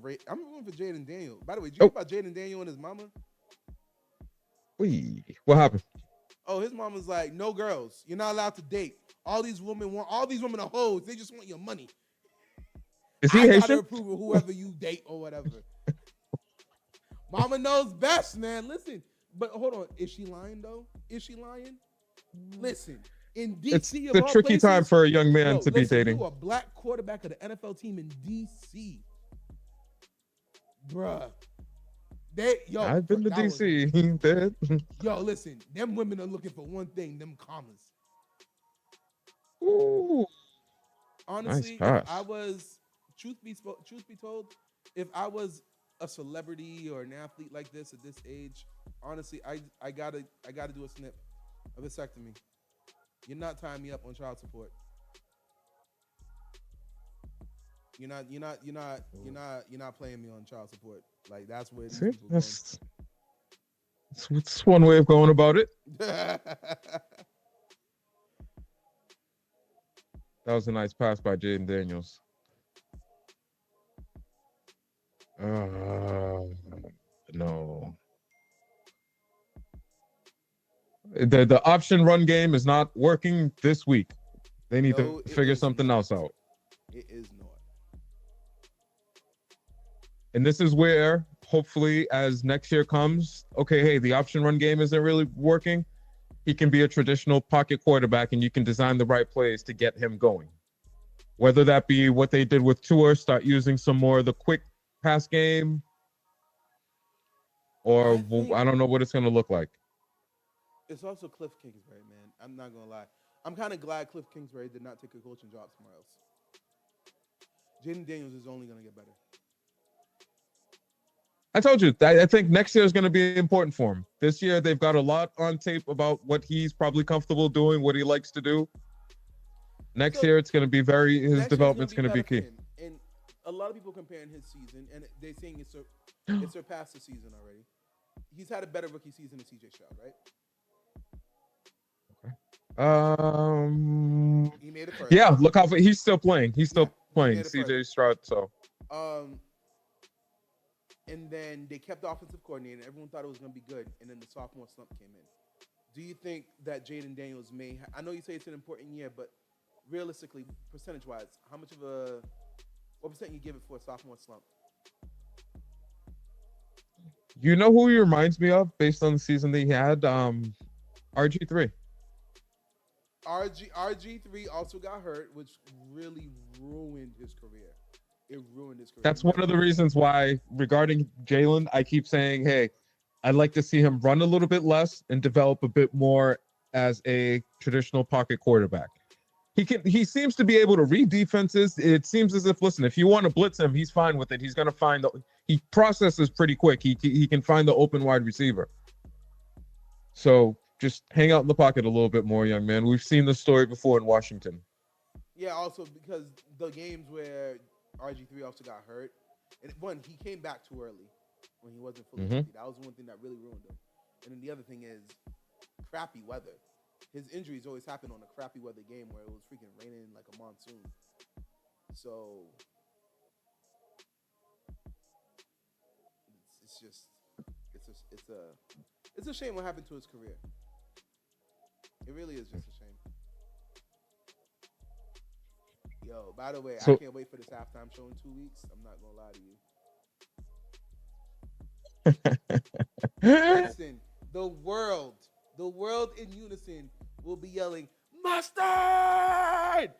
Jaden Daniel. By the way, did you hear about Jaden Daniel and his mama? What happened? Oh, his mama's like, no girls. You're not allowed to date. All these women are hoes. They just want your money. Is he I gotta Haitian? approve of whoever you date or whatever. Mama knows best, man. Listen, but hold on. Is she lying though? Is she lying? Listen, in DC, it's the tricky time for a young man to be dating. You a black quarterback of the NFL team in DC, bruh. I've been to DC. Yo, listen, them women are looking for one thing: them commas. Ooh. Honestly, nice if I was, truth be told, if I was a celebrity or an athlete like this at this age, honestly, I gotta do a snip, a vasectomy. You're not tying me up on child support. You're not playing me on child support. Like that's where these people that's one way of going about it. That was a nice pass by Jaden Daniels. No. The option run game is not working this week. They need to figure something else out. It is not. And this is where, hopefully, as next year comes, okay, hey, the option run game isn't really working. He can be a traditional pocket quarterback, and you can design the right plays to get him going. Whether that be what they did with Tua, start using some more of the quick pass game, or I don't know what it's going to look like. It's also Cliff Kingsbury, man. I'm not going to lie. I'm kind of glad Cliff Kingsbury did not take a coaching job somewhere else. Jaden Daniels is only going to get better. I told you, I think next year is going to be important for him. This year, they've got a lot on tape about what he's probably comfortable doing, what he likes to do. Next year, it's going to be his development's going to be key. And a lot of people comparing his season, and they're saying it surpassed the season already. He's had a better rookie season than CJ Stroud, right? He made it first. Yeah, look how he's still playing. He's still playing CJ Stroud. So. And then they kept the offensive coordinator. Everyone thought it was going to be good. And then the sophomore slump came in. Do you think that Jaden Daniels I know you say it's an important year, but realistically, percentage-wise, how much of a What percent you give it for a sophomore slump? You know who he reminds me of based on the season that he had? RG3. RG3 also got hurt, which really ruined his career. It ruined his career. That's one of the reasons why, regarding Jalen, I keep saying, hey, I'd like to see him run a little bit less and develop a bit more as a traditional pocket quarterback. He seems to be able to read defenses. It seems as if, listen, if you want to blitz him, he's fine with it. He's gonna find he processes pretty quick. He can find the open wide receiver. So just hang out in the pocket a little bit more, young man. We've seen this story before in Washington. Yeah, also because the games where RG3 also got hurt, and one, he came back too early when he wasn't fully healthy. That was one thing that really ruined him. And then the other thing is crappy weather. His injuries always happen on a crappy weather game where it was freaking raining like a monsoon. So it's a shame what happened to his career. It really is just a shame. Yo, by the way, I can't wait for this halftime show in 2 weeks. I'm not gonna lie to you. Listen, the world in unison will be yelling, "Mustard!"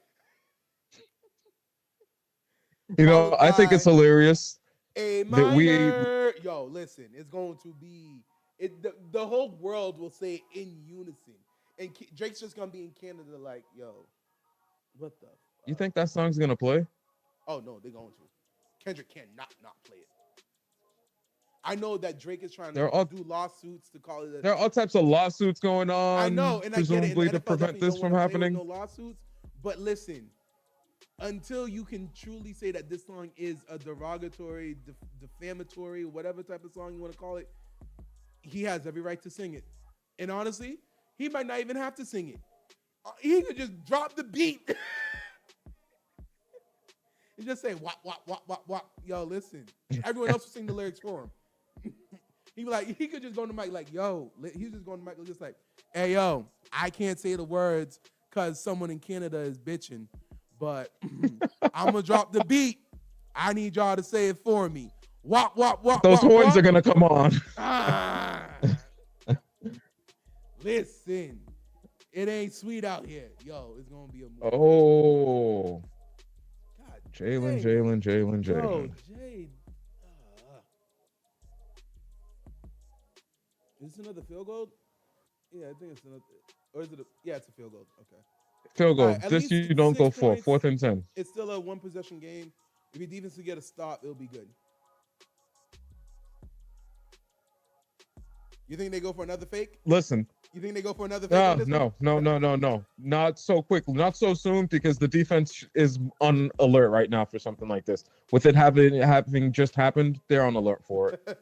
You know, I think it's hilarious. A minor. Yo, listen, it's going to be the whole world will say in unison, and Drake's just gonna be in Canada like, yo, what the? You think that song's gonna play? Oh no, they're going to. Kendrick cannot not play it. I know that Drake is trying to do lawsuits to call it. There are all types of lawsuits going on. I know, and presumably I get it. to prevent this from happening. No lawsuits, but listen, until you can truly say that this song is a derogatory, defamatory, whatever type of song you want to call it, he has every right to sing it. And honestly, he might not even have to sing it. He could just drop the beat. And just say, wop, wop, wop, wop, wop. Yo, listen. Everyone else will sing the lyrics for him. He could just go to the mic like, yo. He's just going to the mic just like, hey, yo, I can't say the words because someone in Canada is bitching, but I'm going to drop the beat. I need y'all to say it for me. Wop, wop, wop, Those wop, horns wop. are going to come on. Listen. It ain't sweet out here. Yo, it's going to be a movie. Oh. God, Jalen. Yo, Jay. Is this another field goal? Yeah, I think it's another. Or is it it's a field goal. Okay. Field goal. Right, this you don't go for. 4th and 10. It's still a one possession game. If your defense can get a stop, it'll be good. You think they go for another fake? Listen. You think they go for another fake? No. Not so quickly. Not so soon because the defense is on alert right now for something like this. With it having just happened, they're on alert for it.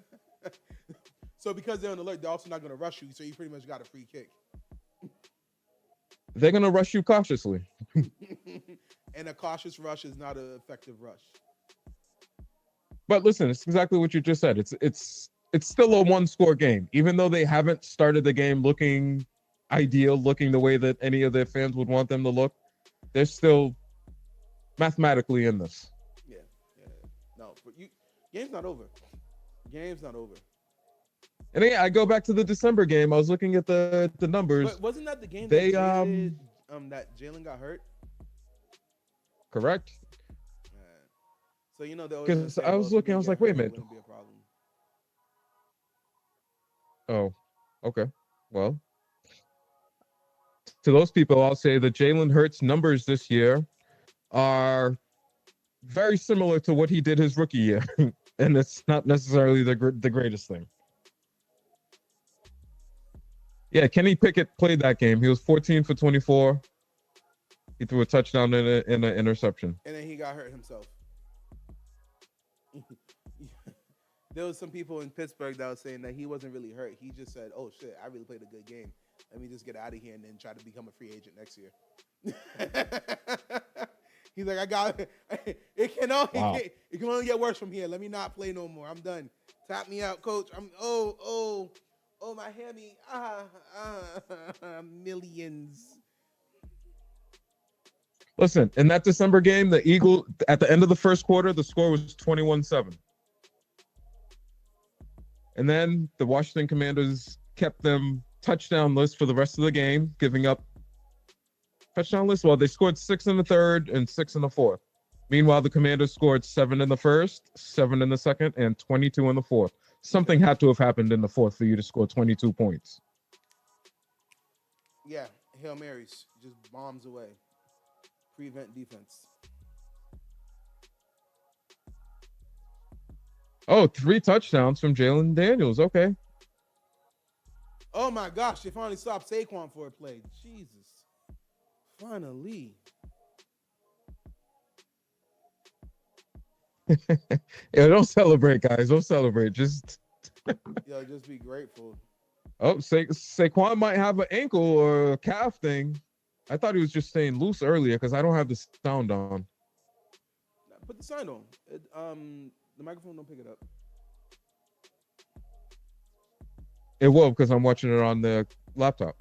So because they're on alert, they're also not going to rush you. So you pretty much got a free kick. They're going to rush you cautiously. And a cautious rush is not an effective rush. But listen, it's exactly what you just said. It's still a one-score game. Even though they haven't started the game looking ideal, looking the way that any of their fans would want them to look, they're still mathematically in this. Yeah. No, but game's not over. Game's not over. And yeah, I go back to the December game. I was looking at the numbers. But wasn't that the game that Jalen got hurt? Correct. So you know, because I was looking, I was like, wait a minute. Be a problem. Oh, okay. Well, to those people, I'll say that Jalen Hurts' numbers this year are very similar to what he did his rookie year, and it's not necessarily the greatest thing. Yeah, Kenny Pickett played that game. He was 14 for 24. He threw a touchdown and an interception. And then he got hurt himself. There was some people in Pittsburgh that was saying that he wasn't really hurt. He just said, oh, shit, I really played a good game. Let me just get out of here and then try to become a free agent next year. He's like, I got it. It can only get worse from here. Let me not play no more. I'm done. Tap me out, coach. My hammy. Millions. Listen, in that December game, the Eagle at the end of the first quarter, the score was 21-7. And then the Washington Commanders kept them touchdownless for the rest of the game, giving up touchdownless. Well, they scored 6 in the third and 6 in the fourth. Meanwhile, the Commanders scored 7 in the first, 7 in the second, and 22 in the fourth. Something had to have happened in the fourth for you to score 22 points. Yeah, Hail Marys, just bombs away. Prevent defense. Oh, 3 touchdowns from Jalen Daniels. Okay. Oh my gosh, they finally stopped Saquon for a play. Jesus. Finally. Yeah, don't celebrate, guys. Don't celebrate. Just Just be grateful. Saquon might have an ankle or a calf thing. I thought he was just staying loose earlier because I don't have the sound on. Put the sign on. The microphone don't pick it up. It will because I'm watching it on the laptop.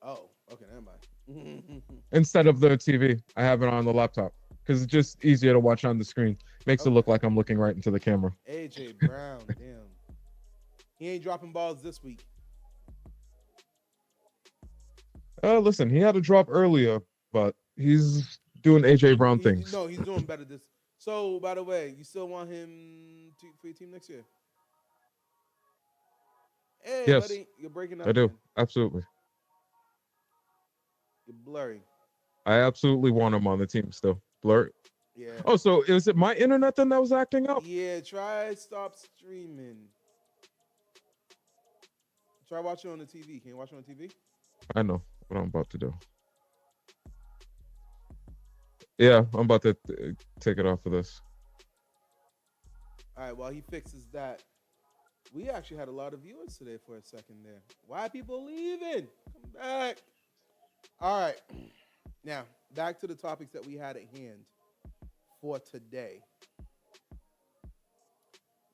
Oh, okay, never mind. Instead of the TV, I have it on the laptop because it's just easier to watch on the screen. Makes it look like I'm looking right into the camera. AJ Brown, damn. He ain't dropping balls this week. Listen, he had a drop earlier, but he's doing AJ Brown things. No, he's doing better this. So, by the way, you still want him for your team next year? Hey, yes, buddy, you're breaking up. I do. Man. Absolutely. You're blurry. I absolutely want him on the team still. Blurry. Yeah. Oh, so is it my internet then that was acting up? Yeah, try stop streaming. Try watching on the TV. Can you watch it on TV? I know what I'm about to do. Yeah, I'm about to take it off of this. All right, while he fixes that, we actually had a lot of viewers today for a second there. Why are people leaving? Come back. All right. Now, back to the topics that we had at hand for today.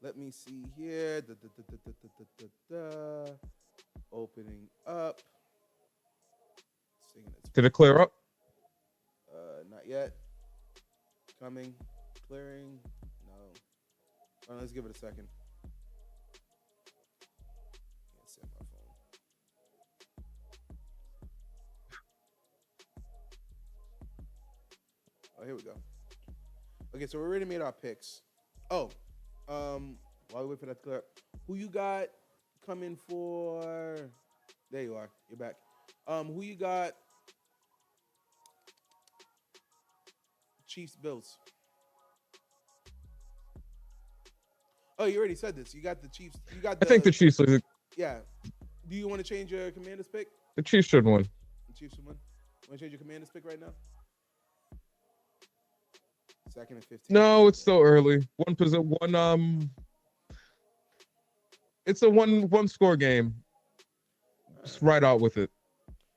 Let me see here. Opening up. Did it clear up? Not yet. Coming. Clearing. No. All right, let's give it a second. Can't set my phone. Oh, here we go. Okay, so we already made our picks. Oh, while we wait for that to clear up, who you got coming for? There you are. You're back. Who you got? Chiefs, Bills. Oh, you already said this. You got the Chiefs. You got. I think the Chiefs. Yeah. Do you want to change your Commanders pick? The Chiefs should win. The Chiefs should win. Want to change your Commanders pick right now? 2nd and 15. No, it's still early. It's a one score game. Just right out with it.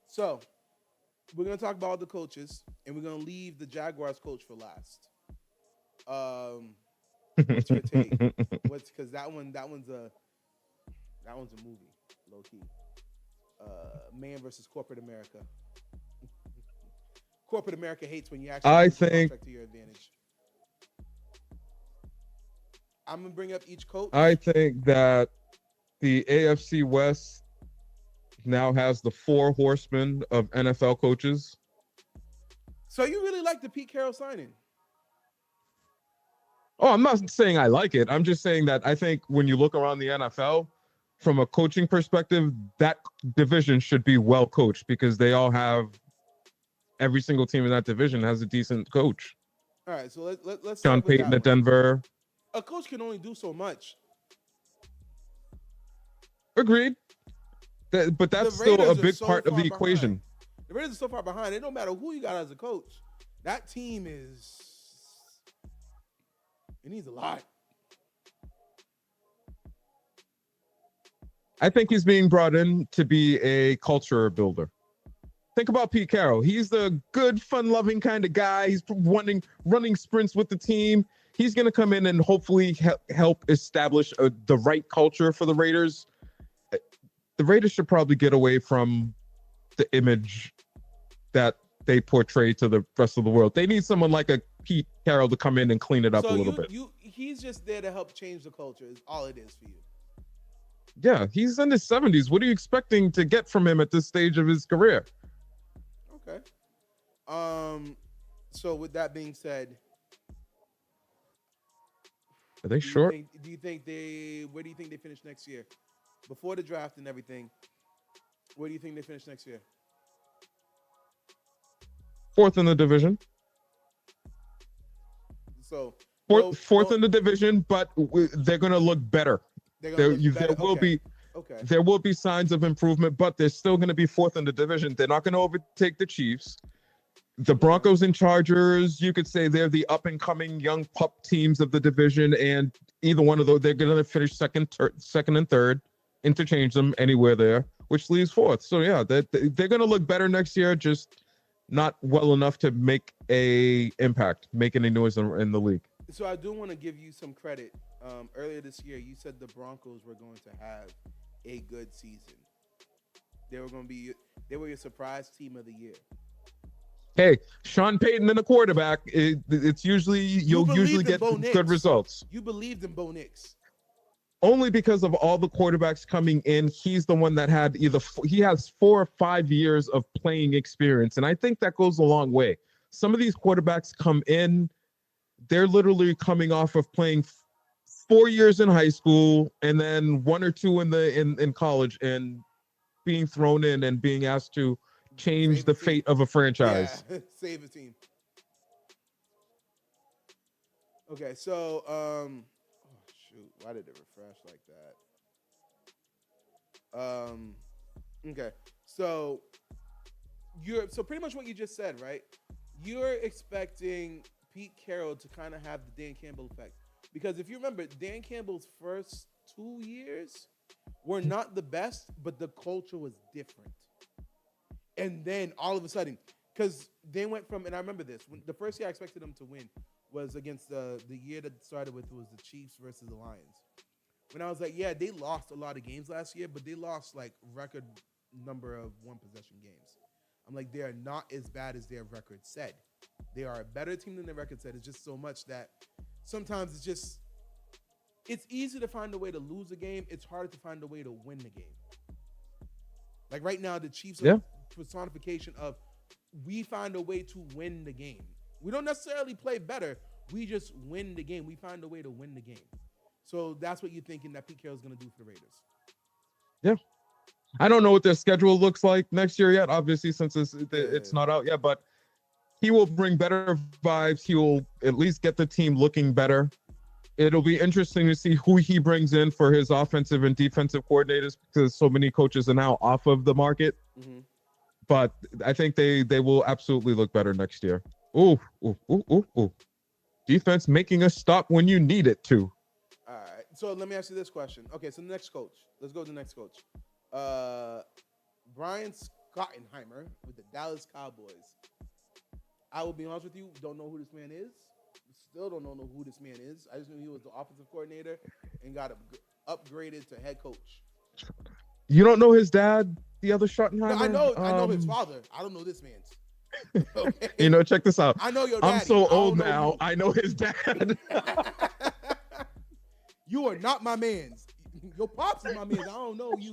So, we're gonna talk about the coaches, and we're gonna leave the Jaguars coach for last. What's your take? Because that one's a movie, low key. Man versus corporate America. Corporate America hates when you actually use the contract to your advantage. I'm gonna bring up each coach. I think that the AFC West now has the 4 horsemen of NFL coaches. So you really like the Pete Carroll signing? Oh, I'm not saying I like it. I'm just saying that I think when you look around the NFL, from a coaching perspective, that division should be well coached because they all have, every single team in that division has a decent coach. All right, so let's Sean Payton at Denver. A coach can only do so much. Agreed. But that's still a big part of the equation. The Raiders are so far behind. It don't matter who you got as a coach. That team it needs a lot. I think he's being brought in to be a culture builder. Think about Pete Carroll. He's the good, fun-loving kind of guy. He's running sprints with the team. He's going to come in and hopefully help establish the right culture for the Raiders. The Raiders should probably get away from the image that they portray to the rest of the world. They need someone like a Pete Carroll to come in and clean it up a little bit. He's just there to help change the culture. Is all it is for you. Yeah, he's in his 70s. What are you expecting to get from him at this stage of his career? Okay. So with that being said, Are they short? Do you think they? Where do you think they finish next year? Before the draft and everything, where do you think they finish next year? Fourth in the division. So fourth in the division, but they're going to look better. There will be signs of improvement, but they're still going to be fourth in the division. They're not going to overtake the Chiefs. The Broncos and Chargers, you could say they're the up and coming young pup teams of the division, and either one of those, they're going to finish second and third, interchange them anywhere there, which leaves fourth. So yeah, they're going to look better next year, just not well enough to make a impact, make any noise in the league. So I do want to give you some credit. Earlier this year, you said the Broncos were going to have a good season. They were your surprise team of the year. Hey, Sean Payton and a quarterback, it's usually you'll usually get good results. You believed in Bo Nix. Only because of all the quarterbacks coming in, he's the one that had he has 4 or 5 years of playing experience, and I think that goes a long way. Some of these quarterbacks come in, they're literally coming off of playing 4 years in high school and then 1 or 2 in college, and being thrown in and being asked to change the fate of a franchise. Yeah, save a team. Okay, so shoot, why did it refresh like that? Okay, so pretty much what you just said, right? You're expecting Pete Carroll to kind of have the Dan Campbell effect, because if you remember, Dan Campbell's first 2 years were not the best, but the culture was different. And then all of a sudden, because they went from, and I remember this, when the first year I expected them to win was against the year that started with was the Chiefs versus the Lions. When I was like, yeah, they lost a lot of games last year, but they lost like record number of one possession games. I'm like, they are not as bad as their record said. They are a better team than their record said. It's just so much that sometimes it's easy to find a way to lose a game. It's harder to find a way to win the game. Like right now, the Chiefs are personification of we find a way to win the game. We don't necessarily play better. We just win the game. We find a way to win the game. So that's what you're thinking that Pete Carroll's going to do for the Raiders. Yeah. I don't know what their schedule looks like next year yet, obviously, since it's not out yet, but he will bring better vibes. He will at least get the team looking better. It'll be interesting to see who he brings in for his offensive and defensive coordinators, because so many coaches are now off of the market. Mm-hmm. But I think they will absolutely look better next year. Ooh. Defense making a stop when you need it to. All right. So let me ask you this question. Okay, so the next coach. Let's go to the next coach. Brian Schottenheimer with the Dallas Cowboys. I will be honest with you, don't know who this man is. Still don't know who this man is. I just knew he was the offensive coordinator and got upgraded to head coach. You don't know his dad, the other Schottenheimer? No, I know his father. I don't know this man's. Okay. Check this out. I know your daddy. I'm so old now. I know his dad. You are not my man's. Your pops is my man's. I don't know you.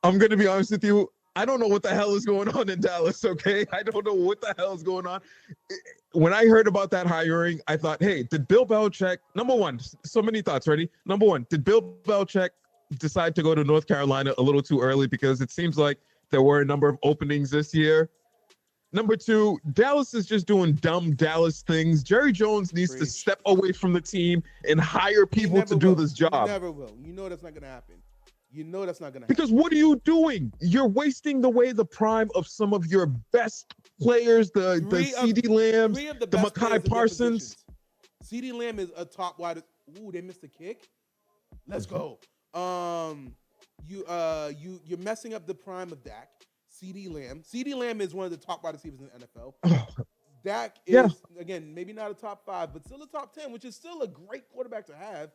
I'm gonna be honest with you. I don't know what the hell is going on in Dallas, okay? I don't know what the hell is going on. When I heard about that hiring, I thought, hey, did Bill Belichick, number one, so many thoughts, ready? Number one, did Bill Belichick decide to go to North Carolina a little too early, because it seems like there were a number of openings this year? Number two, Dallas is just doing dumb Dallas things. Jerry Jones needs to step away from the team and hire people to do this job. He never will. You know that's not going to happen. Because what are you doing? You're wasting the prime of some of your best players, the CeeDee Lambs, the Mekhi Parsons. CeeDee Lamb is a top wide. Ooh, they missed a kick. Let's go. You're messing up the prime of Dak. CeeDee Lamb. CeeDee Lamb is one of the top wide receivers in the NFL. Dak is, again, maybe not a top 5, but still a top 10, which is still a great quarterback to have.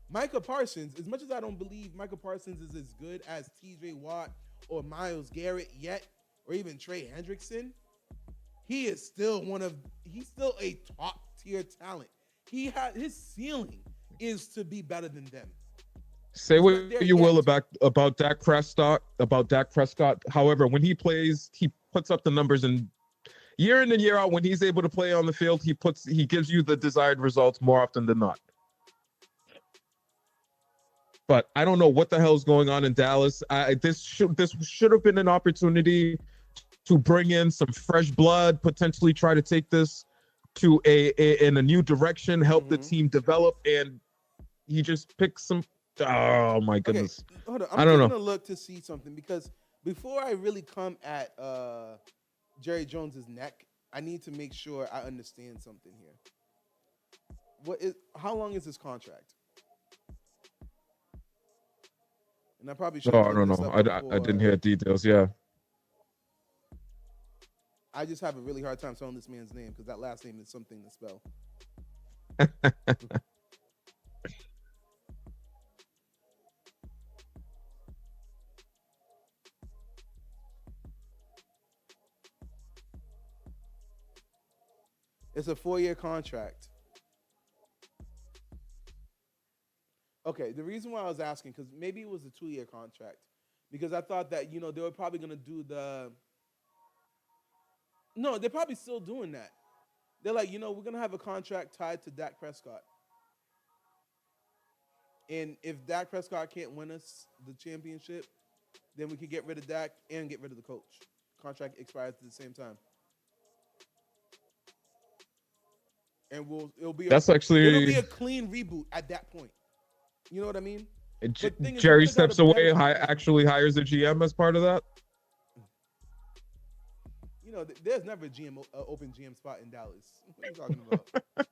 Micah Parsons, as much as I don't believe Micah Parsons is as good as TJ Watt or Miles Garrett yet, or even Trey Hendrickson, he is still he's still a top tier talent. His ceiling is to be better than them. Say He's not what there you will yet. about Dak Prescott. About Dak Prescott. However, when he plays, he puts up the numbers, and year in and year out, when he's able to play on the field, he gives you the desired results more often than not. But I don't know what the hell's going on in Dallas. This should have been an opportunity to bring in some fresh blood, potentially try to take this to in a new direction, help the team develop, and he just picked some. Oh my Okay, goodness, hold on. I I'm don't taking know. a look to see something because before I really come at Jerry Jones's neck, I need to make sure I understand something here. How long is his contract? And I probably should Oh, have I looked don't this know. up I didn't before. hear details. Yeah. I just have a really hard time spelling this man's name because that last name is something to spell. It's a 4-year contract. Okay, the reason why I was asking, because maybe it was a 2-year contract, because I thought that, they were probably going to do no, they're probably still doing that. They're like, we're going to have a contract tied to Dak Prescott. And if Dak Prescott can't win us the championship, then we could get rid of Dak and get rid of the coach. Contract expires at the same time. And That's it'll actually be a clean reboot at that point. You know what I mean? But the thing is, we Jerry could have got a steps better away, contract. actually hires a GM as part of that. There's never a open GM spot in Dallas. What are you talking about?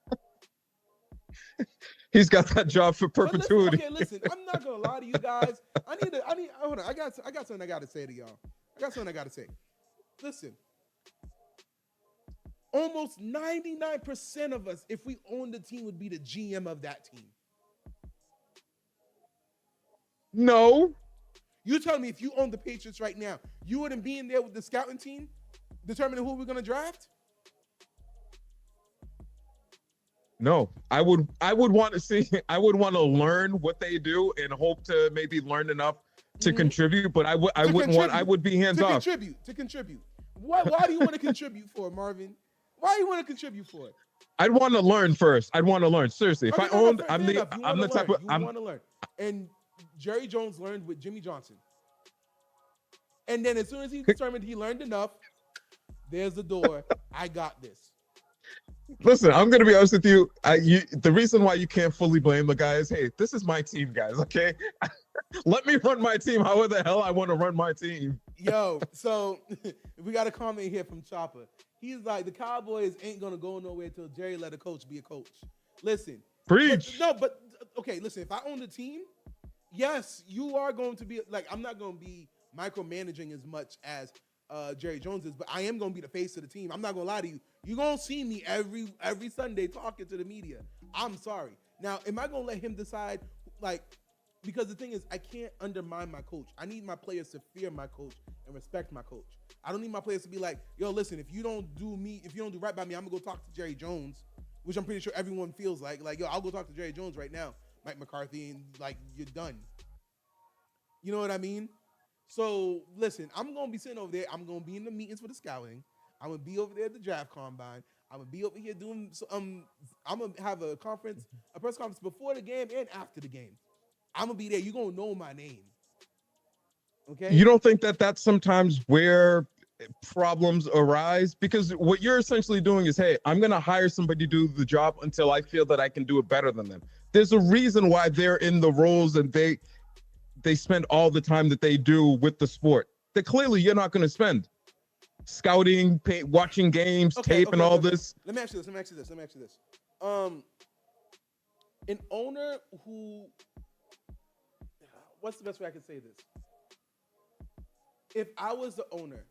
He's got that job for But listen, perpetuity. okay, listen. I'm not gonna lie to you guys. Hold on. I got something I gotta say to y'all. I got something I gotta say. Listen, almost 99% of us, if we owned the team, would be the GM of that team. No. You tell me if you owned the Patriots right now, you wouldn't be in there with the scouting team, determining who we're gonna draft? No, I would want to see. I would want to learn what they do and hope to maybe learn enough to contribute. But I wouldn't want. I would be hands off. To contribute. Why do you want to contribute for it, Marvin? Why do you want to contribute for it? I'd want to learn first. I'd want to learn seriously. If Okay, I owned, fair enough. I'm the type of. You want to learn. And Jerry Jones learned with Jimmy Johnson. And then as soon as he determined he learned enough, there's the door. I got this. Listen, I'm gonna be honest with you. The reason why you can't fully blame the guy is, hey, this is my team, guys. Okay, let me run my team. However the hell I want to run my team. Yo, so we got a comment here from Chopper. He's like, the Cowboys ain't gonna go nowhere until Jerry let a coach be a coach. Listen, Preach. but okay, listen. If I own the team, yes, you are going to be like, I'm not going to be micromanaging as much as Jerry Jones is, but I am going to be the face of the team. I'm not going to lie to you. You're going to see me every Sunday talking to the media. I'm sorry. Now, am I going to let him decide? Because the thing is, I can't undermine my coach. I need my players to fear my coach and respect my coach. I don't need my players to be like, yo, listen, if you don't do right by me, I'm going to go talk to Jerry Jones, which I'm pretty sure everyone feels like, yo, I'll go talk to Jerry Jones right now, Mike McCarthy, and you're done. You know what I mean? So listen, I'm gonna be sitting over there. I'm gonna be in the meetings for the scouting. I'm gonna be over there at the draft combine. I'm gonna be over here doing. I'm gonna have a press conference before the game and after the game. I'm gonna be there. You're gonna know my name. Okay. You don't think that that's sometimes where problems arise? Because what you're essentially doing is, hey, I'm gonna hire somebody to do the job until I feel that I can do it better than them. There's a reason why they're in the roles and they spend all the time that they do with the sport that clearly you're not going to spend scouting, watching games, tape, and all this. Let me ask you this. An owner who, what's the best way I can say this? If I was the owner,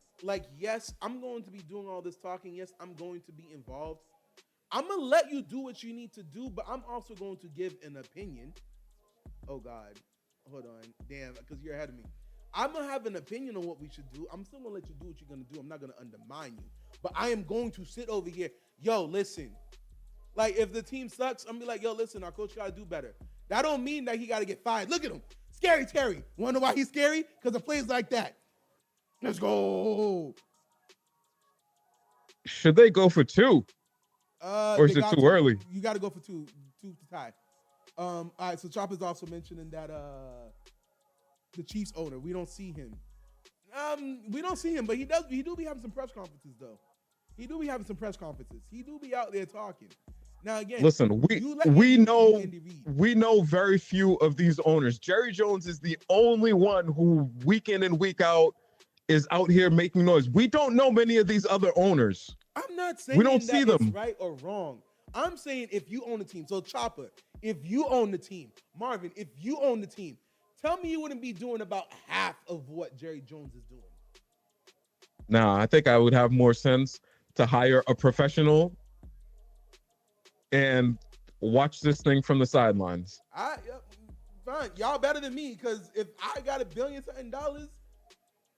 yes, I'm going to be doing all this talking. Yes, I'm going to be involved. I'm going to let you do what you need to do, but I'm also going to give an opinion. Oh God, hold on, damn, because you're ahead of me. I'm gonna have an opinion on what we should do. I'm still gonna let you do what you're gonna do. I'm not gonna undermine you, but I am going to sit over here. Yo, listen. Like if the team sucks, I'm gonna be like, yo, listen, our coach gotta do better. That don't mean that he gotta get fired. Look at him, scary Terry. Wanna know why he's scary? Because of plays like that. Let's go. Should they go for two, or They is it got too to. early? You got to go for two to tie. All right. So Chopper's also mentioning that the Chiefs owner, we don't see him. We don't see him, but he does. He do be having some press conferences though. He do be having some press conferences. He do be out there talking. Now again, Listen, we know very few of these owners. Jerry Jones is the only one who week in and week out is out here making noise. We don't know many of these other owners. I'm not saying We don't that see it's them. right or wrong. I'm saying if you own the team. So Chopper, if you own the team, Marvin, if you own the team, tell me you wouldn't be doing about half of what Jerry Jones is doing. Nah, I think I would have more sense to hire a professional and watch this thing from the sidelines. Fine. Y'all better than me because if I got $1 billion something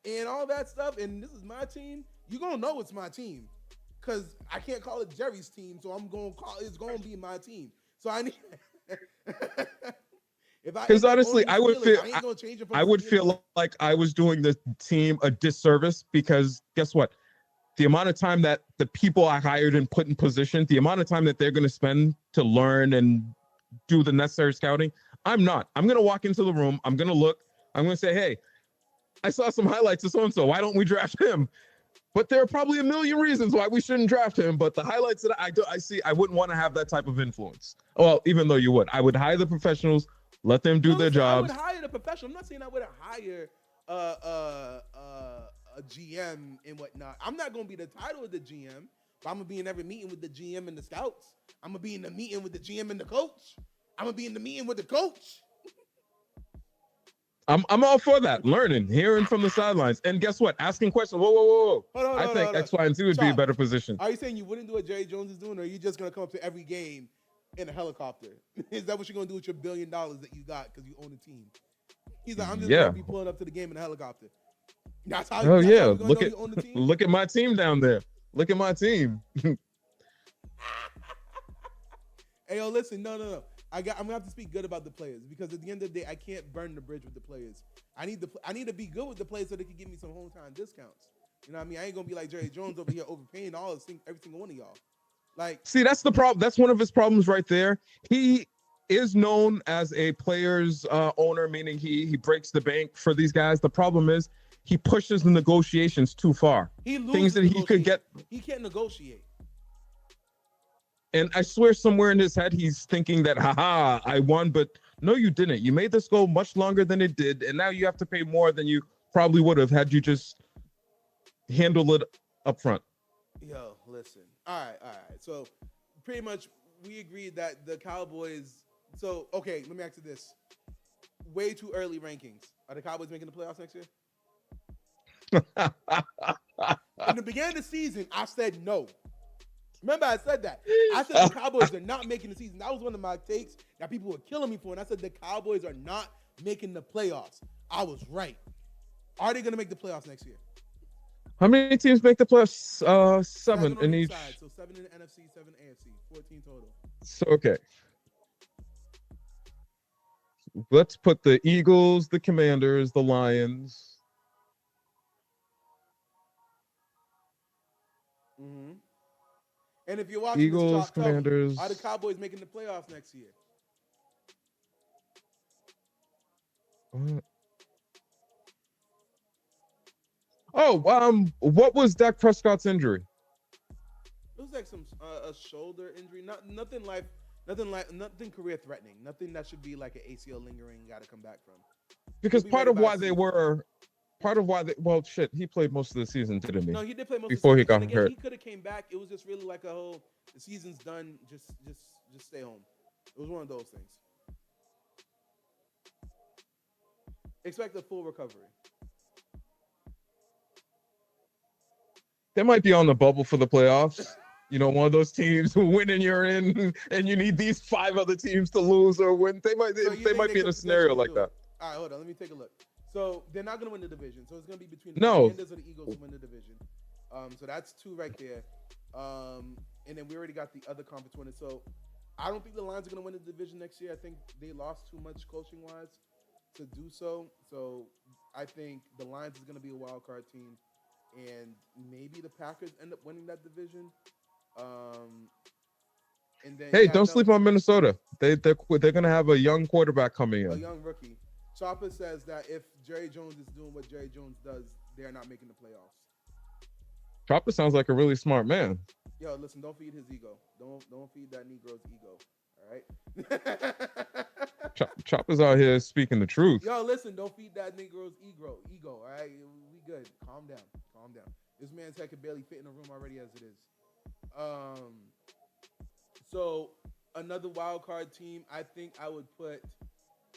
and all that stuff, and this is my team, you gonna know it's my team. Cause I can't call it Jerry's team, so I'm gonna call it's gonna be my team. So I need because honestly, I would feel like I was doing the team a disservice because guess what? The amount of time that the people I hired and put in position, the amount of time that they're going to spend to learn and do the necessary scouting, I'm not. I'm going to walk into the room. I'm going to look. I'm going to say, hey, I saw some highlights of so-and-so. Why don't we draft him? But there are probably a million reasons why we shouldn't draft him. But the highlights that I see, I wouldn't want to have that type of influence. Well, even though you would. I would hire the professionals, let them do their jobs. I would hire the professional. I'm not saying I wouldn't hire a GM and whatnot. I'm not going to be the title of the GM, but I'm going to be in every meeting with the GM and the scouts. I'm going to be in the meeting with the GM and the coach. I'm going to be in the meeting with the coach. I'm all for that. Learning, hearing from the sidelines. And guess what? Asking questions. Whoa. I think X, Y, and Z would be a better position. Are you saying you wouldn't do what Jerry Jones is doing, or are you just going to come up to every game in a helicopter? Is that what you're going to do with your $1 billion that you got because you own a team? He's like, I'm just going to be pulling up to the game in a helicopter. That's how. Oh yeah, look at my team down there. Look at my team. Hey, yo, listen, no. I'm gonna have to speak good about the players because at the end of the day, I can't burn the bridge with the players. I need to be good with the players so they can give me some hometown discounts. You know what I mean? I ain't gonna be like Jerry Jones over here overpaying every single one of y'all. Like, see, that's the problem. That's one of his problems right there. He is known as a players owner, meaning he breaks the bank for these guys. The problem is he pushes the negotiations too far. Things that he could get. He can't negotiate. And I swear somewhere in his head, he's thinking that, haha, I won. But no, you didn't. You made this go much longer than it did. And now you have to pay more than you probably would have had you just handled it up front. Yo, listen. All right. So pretty much we agreed that the Cowboys. So, okay, let me ask you this. Way too early rankings. Are the Cowboys making the playoffs next year? In the beginning of the season, I said no. Remember, I said that. I said the Cowboys are not making the season. That was one of my takes that people were killing me for. And I said the Cowboys are not making the playoffs. I was right. Are they going to make the playoffs next year? How many teams make the playoffs? 7 in each. Side. So 7 in the NFC, 7 AFC, 14 total. So, okay. Let's put the Eagles, the Commanders, the Lions. Mm-hmm. And if you're watching Eagles, this, Commanders, are the Cowboys making the playoffs next year? What was Dak Prescott's injury? It was like some a shoulder injury, nothing career threatening, nothing that should be like an ACL lingering. Got to come back from. Because part of why he played most of the season, didn't he? No, he did play most before of the season. He got hurt. He could have came back. It was just really like the season's done. Just stay home. It was one of those things. Expect a full recovery. They might be on the bubble for the playoffs. one of those teams who win and you're in, and you need these 5 other teams to lose or win. They might So they might be in a scenario like that. All right, hold on. Let me take a look. So they're not going to win the division. So it's going to be between the No. Commanders or the Eagles to win the division. So that's 2 right there. And then we already got the other conference winners. So I don't think the Lions are going to win the division next year. I think they lost too much coaching wise to do so. So I think the Lions is going to be a wild card team, and maybe the Packers end up winning that division. And then Hey, don't sleep on Minnesota. They're going to have a young quarterback coming in. A young rookie. Chopper says that if Jerry Jones is doing what Jerry Jones does, they're not making the playoffs. Chopper sounds like a really smart man. Yo, listen, don't feed his ego. Don't feed that Negro's ego. All right. Chopper's out here speaking the truth. Yo, listen, don't feed that Negro's ego. All right, we good. Calm down. This man's head could barely fit in a room already as it is. So another wild card team, I think I would put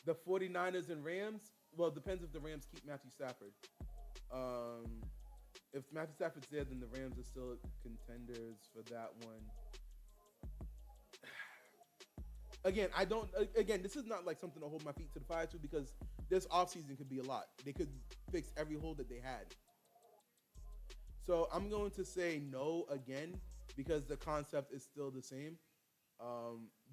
the 49ers and Rams. Well, it depends if the Rams keep Matthew Stafford. If Matthew Stafford's there, then the Rams are still contenders for that one. Again, this is not like something to hold my feet to the fire to, because this offseason could be a lot. They could fix every hole that they had. So I'm going to say no again, because the concept is still the same.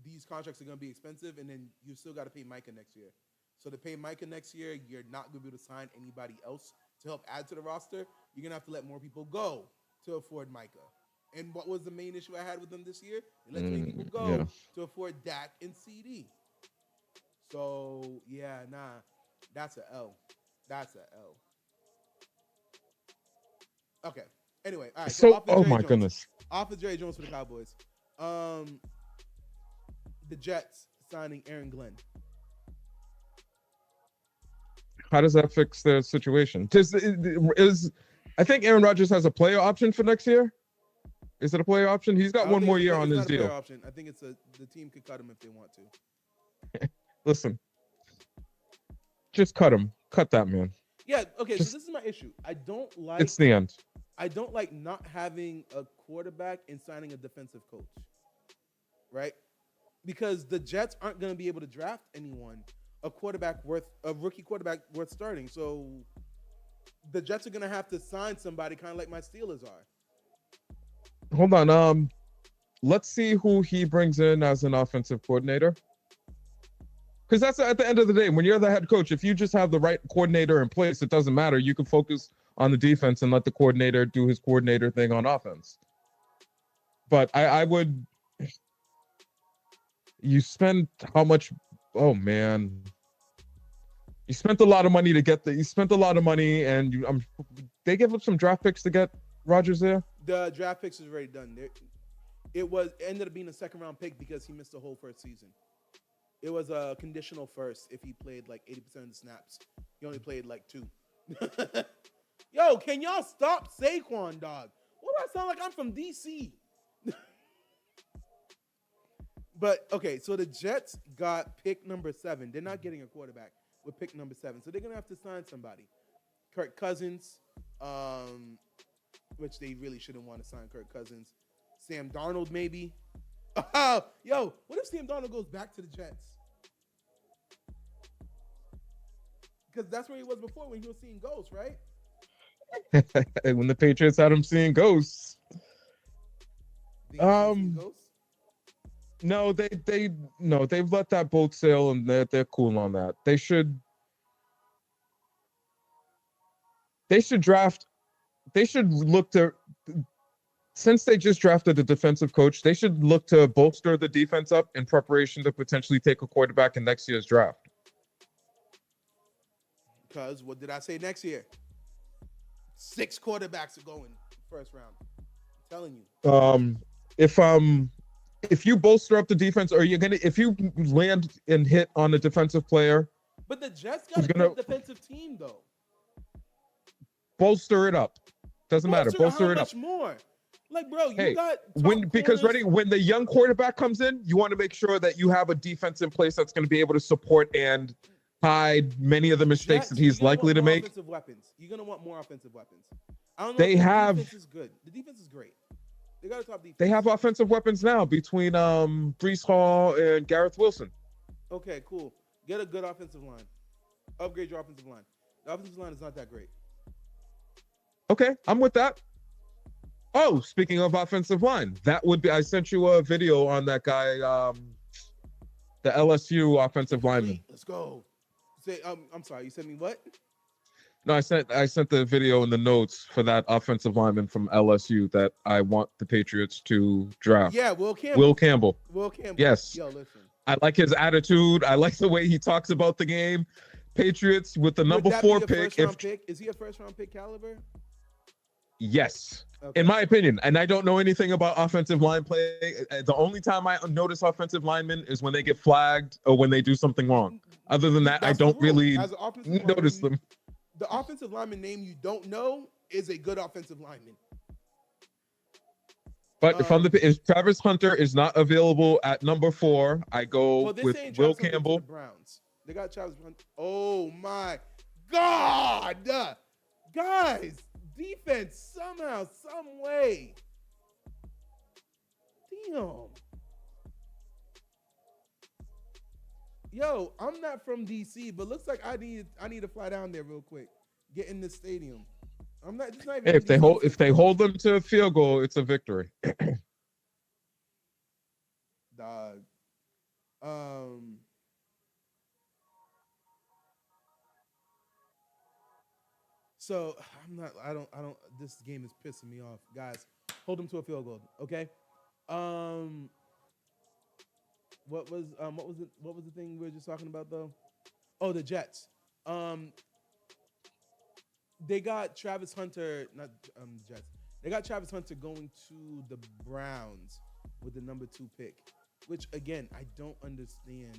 These contracts are going to be expensive, and then you still got to pay Micah next year. So to pay Micah next year, you're not going to be able to sign anybody else to help add to the roster. You're going to have to let more people go to afford Micah. And what was the main issue I had with them this year? They let too many people go to afford Dak and CD. So, yeah, that's an L. Okay. Anyway, all right. So oh my goodness. Off of Jerry Jones for the Cowboys. The Jets signing Aaron Glenn. How does that fix their situation? I think Aaron Rodgers has a player option for next year. Is it a player option? He's got one more year on his deal. Option. I think the team could cut him if they want to. Listen, just cut him. Cut that man. Yeah. Okay. So this is my issue. I don't like. It's the end. I don't like not having a quarterback and signing a defensive coach. Right? Because the Jets aren't going to be able to draft anyone, a rookie quarterback worth starting. So the Jets are going to have to sign somebody kind of like my Steelers are. Hold on. Let's see who he brings in as an offensive coordinator. Because that's at the end of the day, when you're the head coach, if you just have the right coordinator in place, it doesn't matter. You can focus on the defense and let the coordinator do his coordinator thing on offense. But I would. You spent how much? Oh man, you spent a lot of money to get You spent a lot of money, and they gave up some draft picks to get Rodgers there. The draft picks is already done. It ended up being a second round pick because he missed the whole first season. It was a conditional first if he played like 80% of the snaps. He only played like 2. Yo, can y'all stop Saquon, dog? What do I sound like? I'm from DC. But, okay, so the Jets got pick number 7. They're not getting a quarterback with pick number 7. So they're going to have to sign somebody. Kirk Cousins, which they really shouldn't want to sign Kirk Cousins. Sam Darnold, maybe. Yo, what if Sam Darnold goes back to the Jets? Because that's where he was before when he was seeing ghosts, right? When the Patriots had him seeing ghosts. Ghosts? No, they've let that boat sail, and they're cool on that. They should look to, since they just drafted the defensive coach, they should look to bolster the defense up in preparation to potentially take a quarterback in next year's draft. Because what did I say next year? 6 quarterbacks are going first round. I'm telling you. If you bolster up the defense, or if you land and hit on a defensive player. But the Jets got a good defensive team, though. Bolster it up. Doesn't matter. Bolster it up. How much more? Like, bro, because when the young quarterback comes in, you want to make sure that you have a defense in place that's going to be able to support and hide many of the mistakes that he's likely to make. Offensive weapons. You're going to want more offensive weapons. I don't know. The defense is good. The defense is great. They got a top defense. They have offensive weapons now between Brees Hall and Gareth Wilson. Okay, cool. Get a good offensive line. Upgrade your offensive line. The offensive line is not that great. Okay, I'm with that. Oh, speaking of offensive line, that would be. I sent you a video on that guy, the LSU offensive lineman. Let's go. Say, I'm sorry. You sent me what? No, I sent the video in the notes for that offensive lineman from LSU that I want the Patriots to draft. Yeah, Will Campbell. Will Campbell. Will Campbell. Yes. Yo, listen. I like his attitude. I like the way he talks about the game. Patriots with the number 4 pick. Is he a first round pick caliber? Yes. Okay. In my opinion, and I don't know anything about offensive line play. The only time I notice offensive linemen is when they get flagged or when they do something wrong. Other than that, I don't really notice them. The offensive lineman name you don't know is a good offensive lineman. But if Travis Hunter is not available at number 4, I go with Will Campbell. The Browns. They got Travis Hunter. Oh my God, guys! Defense somehow, some way. Damn. Yo, I'm not from DC, but looks like I need to fly down there real quick. Get in the stadium. I'm not. Just not even Hey, if they hold them to a field goal, it's a victory. Dog. So I'm not. I don't. This game is pissing me off, guys. Hold them to a field goal, okay? What was the thing we were just talking about though? Oh, the Jets. They got Travis Hunter, not Jets. They got Travis Hunter going to the Browns with the number 2 pick, which again I don't understand.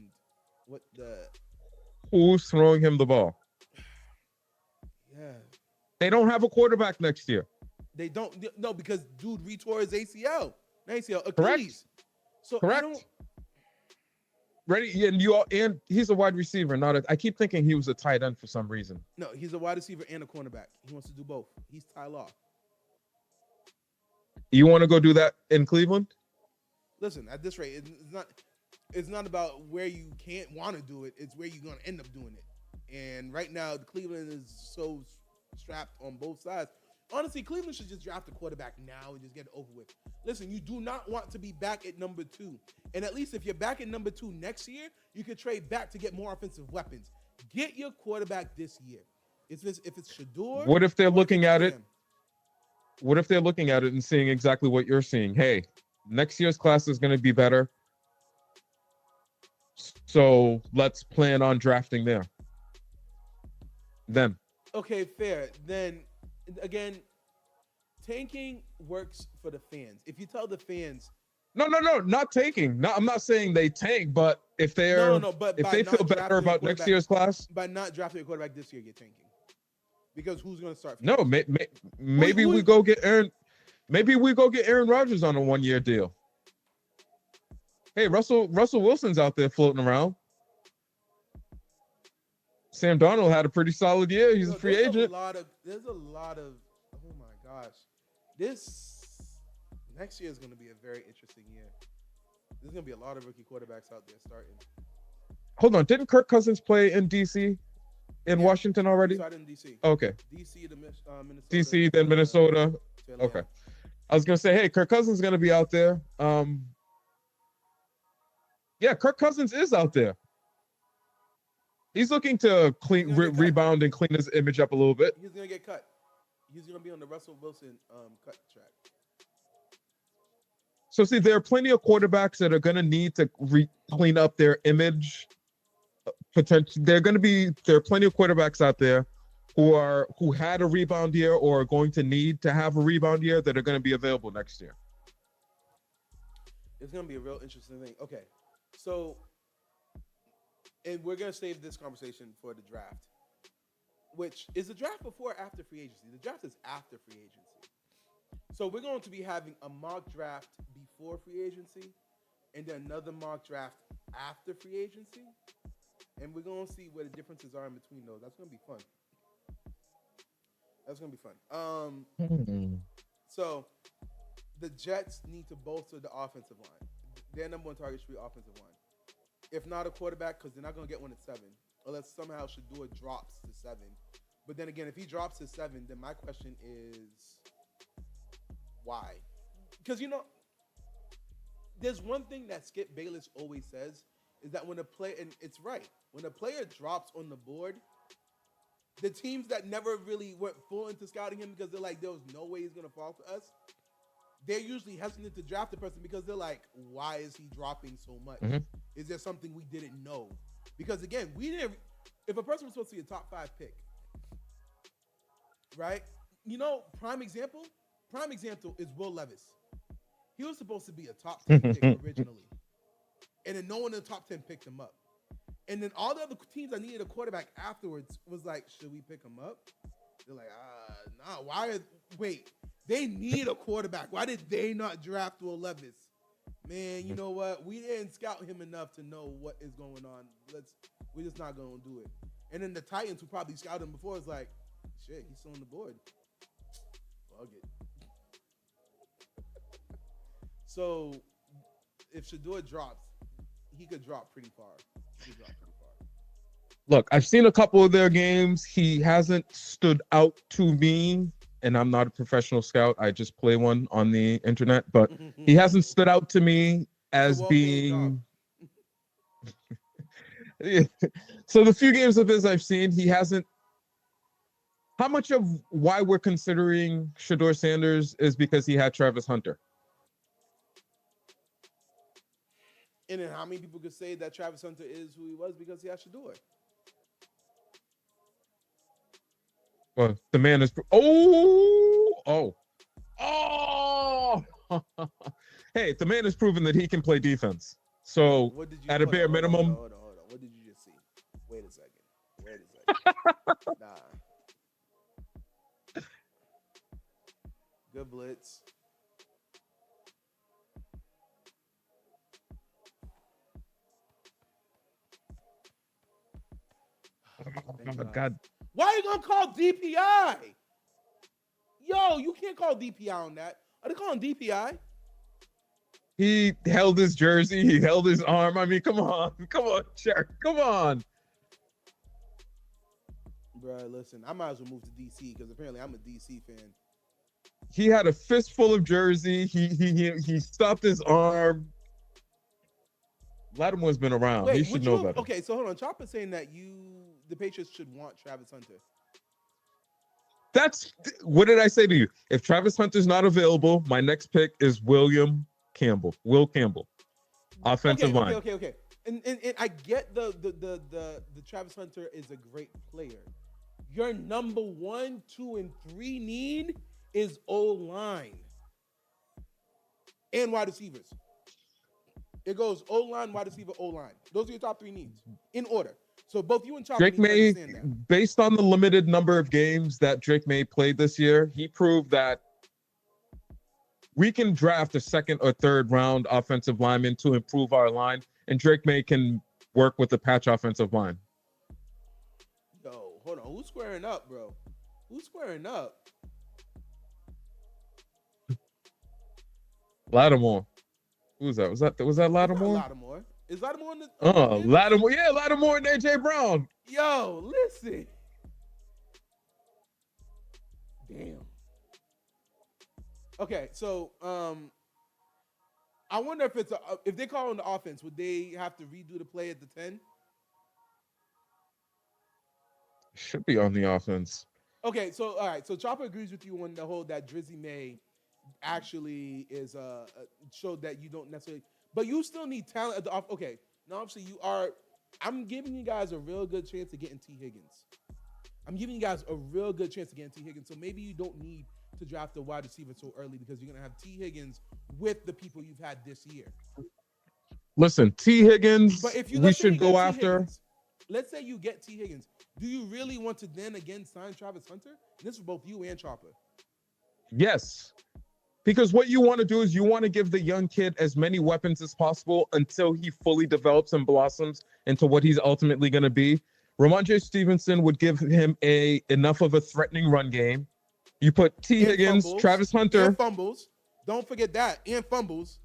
Who's throwing him the ball? Yeah. They don't have a quarterback next year. They don't. No, because dude retore his ACL. Achilles. Correct. So correct. Ready? And he's a wide receiver, I keep thinking he was a tight end for some reason. No, he's a wide receiver and a cornerback. He wants to do both. He's Ty Law. You want to go do that in Cleveland? Listen, at this rate, it's not about where you can't want to do it. It's where you're going to end up doing it. And right now, Cleveland is so strapped on both sides. Honestly, Cleveland should just draft a quarterback now and just get it over with. Listen, you do not want to be back at number 2. And at least if you're back at number 2 next year, you could trade back to get more offensive weapons. Get your quarterback this year. If it's Shador. What if they're looking at it? What if they're looking at it and seeing exactly what you're seeing? Hey, next year's class is going to be better. So let's plan on drafting there. Then. Okay, fair. Then, again, tanking works for the fans. If you tell the fans, no, not tanking. No, I'm not saying they tank, but if they're if they feel better about next year's class, by not drafting a quarterback this year, you're tanking. Because who's going to start? No, maybe we go get Aaron. Maybe we go get Aaron Rodgers on a 1-year deal. Hey, Russell Wilson's out there floating around. Sam Darnold had a pretty solid year. He's a free agent. There's a lot of. Oh my gosh, this next year is going to be a very interesting year. There's going to be a lot of rookie quarterbacks out there starting. Hold on, didn't Kirk Cousins play in DC, Washington already? He started in DC. Okay. DC to Minnesota. DC, then Minnesota. Okay. I was gonna say, hey, Kirk Cousins is gonna be out there. Yeah, Kirk Cousins is out there. He's looking to rebound and clean his image up a little bit. He's gonna get cut. He's gonna be on the Russell Wilson cut track. So see, there are plenty of quarterbacks that are gonna need to clean up their image. Potentially, there are plenty of quarterbacks out there who had a rebound year or are going to need to have a rebound year that are going to be available next year. It's going to be a real interesting thing. Okay, so, and we're going to save this conversation for the draft, which is the draft before or after free agency? The draft is after free agency. So we're going to be having a mock draft before free agency and then another mock draft after free agency. And we're going to see where the differences are in between those. That's going to be fun. So the Jets need to bolster the offensive line. Their number one target should be offensive line. If not a quarterback, because they're not going to get one at 7, unless somehow Shador drops to 7. But then again, if he drops to 7, then my question is why? Because, there's one thing that Skip Bayless always says is that when a player, and it's right, when a player drops on the board, the teams that never really went full into scouting him because they're like, there was no way he's going to fall to us, they're usually hesitant to draft the person because they're like, why is he dropping so much? Mm-hmm. Is there something we didn't know? Because again, if a person was supposed to be a top 5 pick, right? Prime example is Will Levis. He was supposed to be a top 10 pick originally. And then no one in the top 10 picked him up. And then all the other teams that needed a quarterback afterwards was like, should we pick him up? They're like, nah, they need a quarterback. Why did they not draft Will Levis? Man, you know what? We didn't scout him enough to know what is going on. We're just not going to do it. And then the Titans, who probably scouted him before, is like, shit, he's still on the board. Fuck it. So, if Shador drops, he could drop pretty far. Look, I've seen a couple of their games. He hasn't stood out to me, and I'm not a professional scout. I just play one on the internet, but he hasn't stood out to me as being. So the few games of his I've seen, he hasn't. How much of why we're considering Shador Sanders is because he had Travis Hunter? And then how many people could say that Travis Hunter is who he was because he had Shador? Well, the man is. Oh! Hey, the man has proven that he can play defense. So, at a bare minimum. Hold on. What did you just see? Wait a second. Nah. Good blitz. Oh, God. Why are you going to call DPI? Yo, you can't call DPI on that. Are they calling DPI? He held his jersey. He held his arm. I mean, come on, Cher. Come on. Bro, listen, I might as well move to DC because apparently I'm a DC fan. He had a fistful of jersey. He stopped his arm. Lattimore's been around. Wait, he should know better. Okay, so hold on. Chopper's saying that the Patriots should want Travis Hunter. What did I say to you? If Travis Hunter's not available, my next pick is Will Campbell, offensive line. Okay. And I get the Travis Hunter is a great player. Your number 1, 2, and 3 need is O-line and wide receivers. It goes O-line, wide receiver, O-line. Those are your top 3 needs in order. So both you and Chopper Drake May, understand that. Based on the limited number of games that Drake May played this year, he proved that we can draft a 2nd or 3rd round offensive lineman to improve our line, and Drake May can work with the patch offensive line. Yo, hold on. Who's squaring up, bro? Who's squaring up? Lattimore. Who was that? Was that Lattimore? Lattimore. Is Lattimore in the... Lattimore. Yeah, Lattimore and AJ Brown. Yo, listen. Damn. Okay, so I wonder if they call on the offense, would they have to redo the play at the 10? Should be on the offense. Okay, so all right, so Chopper agrees with you on the whole that Drizzy May actually is showed that you don't necessarily, but you still need talent at the off. Okay, now obviously I'm giving you guys a real good chance to get in T. Higgins. So maybe you don't need to draft a wide receiver so early because you're gonna have T. Higgins with the people you've had this year. Listen, T. Higgins, but if we should go after. Higgins, let's say you get T. Higgins. Do you really want to then again sign Travis Hunter? And this is both you and Chopper. Yes. Because what you want to do is you want to give the young kid as many weapons as possible until he fully develops and blossoms into what he's ultimately going to be. Ramondre Stevenson would give him enough of a threatening run game. You put T. Higgins, fumbles, Travis Hunter. and fumbles. Don't forget that. And fumbles.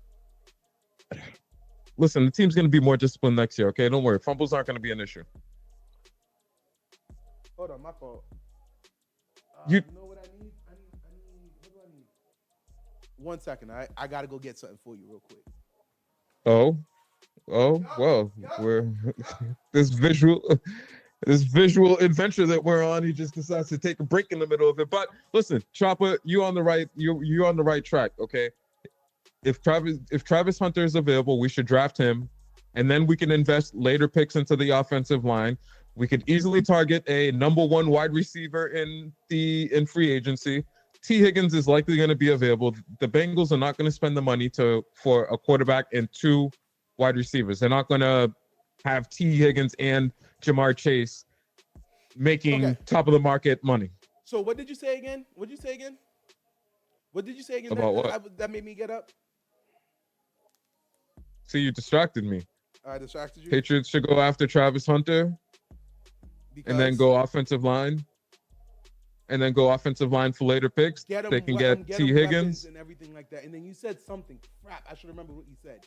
Listen, the team's going to be more disciplined next year, okay? Don't worry. Fumbles aren't going to be an issue. Hold on, my fault. You You know what I need? What do I need? 1 second. I got to go get something for you real quick. Oh, well, we're this visual adventure that we're on. He just decides to take a break in the middle of it. But listen, Chopper, you're on the right track, okay? If Travis Hunter is available, we should draft him, and then we can invest later picks into the offensive line. We could easily target a number 1 wide receiver in free agency. T. Higgins is likely going to be available. The Bengals are not going to spend the money for a quarterback and 2 wide receivers. They're not going to have T. Higgins and Jamar Chase making top of the market money. So what did you say again? What did you say again? What did you say again? About what? That made me get up. See, you distracted me. I distracted you. Patriots should go after Travis Hunter, and then go offensive line, and then go offensive line for later picks. They can get T. Higgins and everything like that. And then you said something. Crap! I should remember what you said.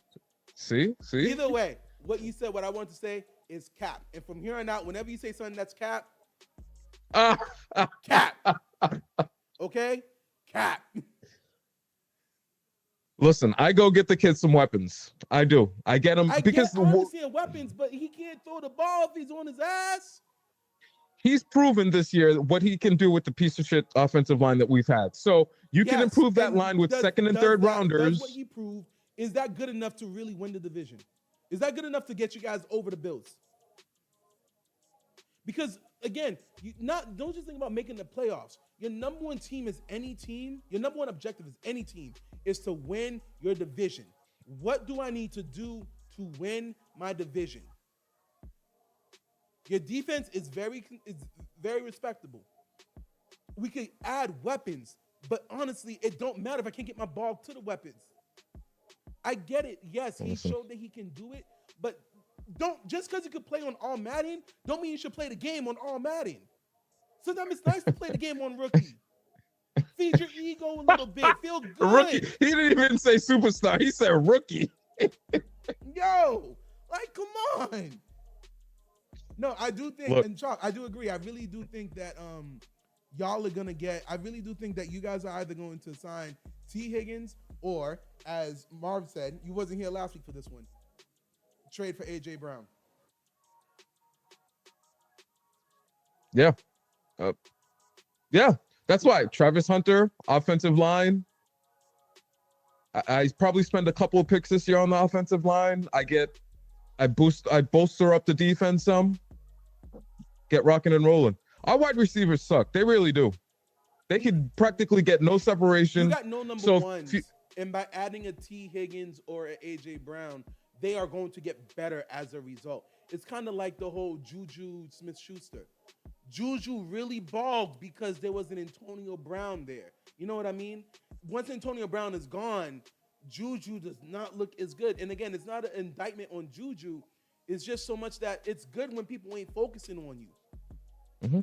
See. Either way, what you said, what I want to say is cap. And from here on out, whenever you say something that's cap, cap. Okay, cap. Listen, I go get the kid some weapons. I do. I get him because I understand weapons, but he can't throw the ball if he's on his ass. He's proven this year what he can do with the piece of shit offensive line that we've had. So you can improve that line with second and third rounders. Does what he proved, is that good enough to really win the division? Is that good enough to get you guys over the Bills? Because again, don't just think about making the playoffs. Your number 1 team is any team. Your number 1 objective is any team is to win your division. What do I need to do to win my division? Your defense is very respectable. We could add weapons, but honestly, it don't matter if I can't get my ball to the weapons. I get it. Yes, he showed that he can do it, but don't just because you could play on all Madden, don't mean you should play the game on all Madden. Sometimes it's nice to play the game on rookie. Feed your ego a little bit. Feel good. Rookie. He didn't even say superstar. He said rookie. Yo, like, come on. No, I do think, and Chalk, I do agree. I really do think that y'all are gonna I really do think that you guys are either going to sign T. Higgins or, as Marv said, you wasn't here last week for this one, trade for AJ Brown. Yeah. Yeah. That's why Travis Hunter, offensive line. I probably spend a couple of picks this year on the offensive line. I bolster up the defense some. Get rocking and rolling. Our wide receivers suck. They really do. They can practically get no separation. You got no number ones. And by adding a T. Higgins or an AJ Brown, they are going to get better as a result. It's kind of like the whole Juju Smith-Schuster. Juju really balled because there was an Antonio Brown there. You know what I mean? Once Antonio Brown is gone, Juju does not look as good. And again, it's not an indictment on Juju. It's just so much that it's good when people ain't focusing on you. Mm-hmm.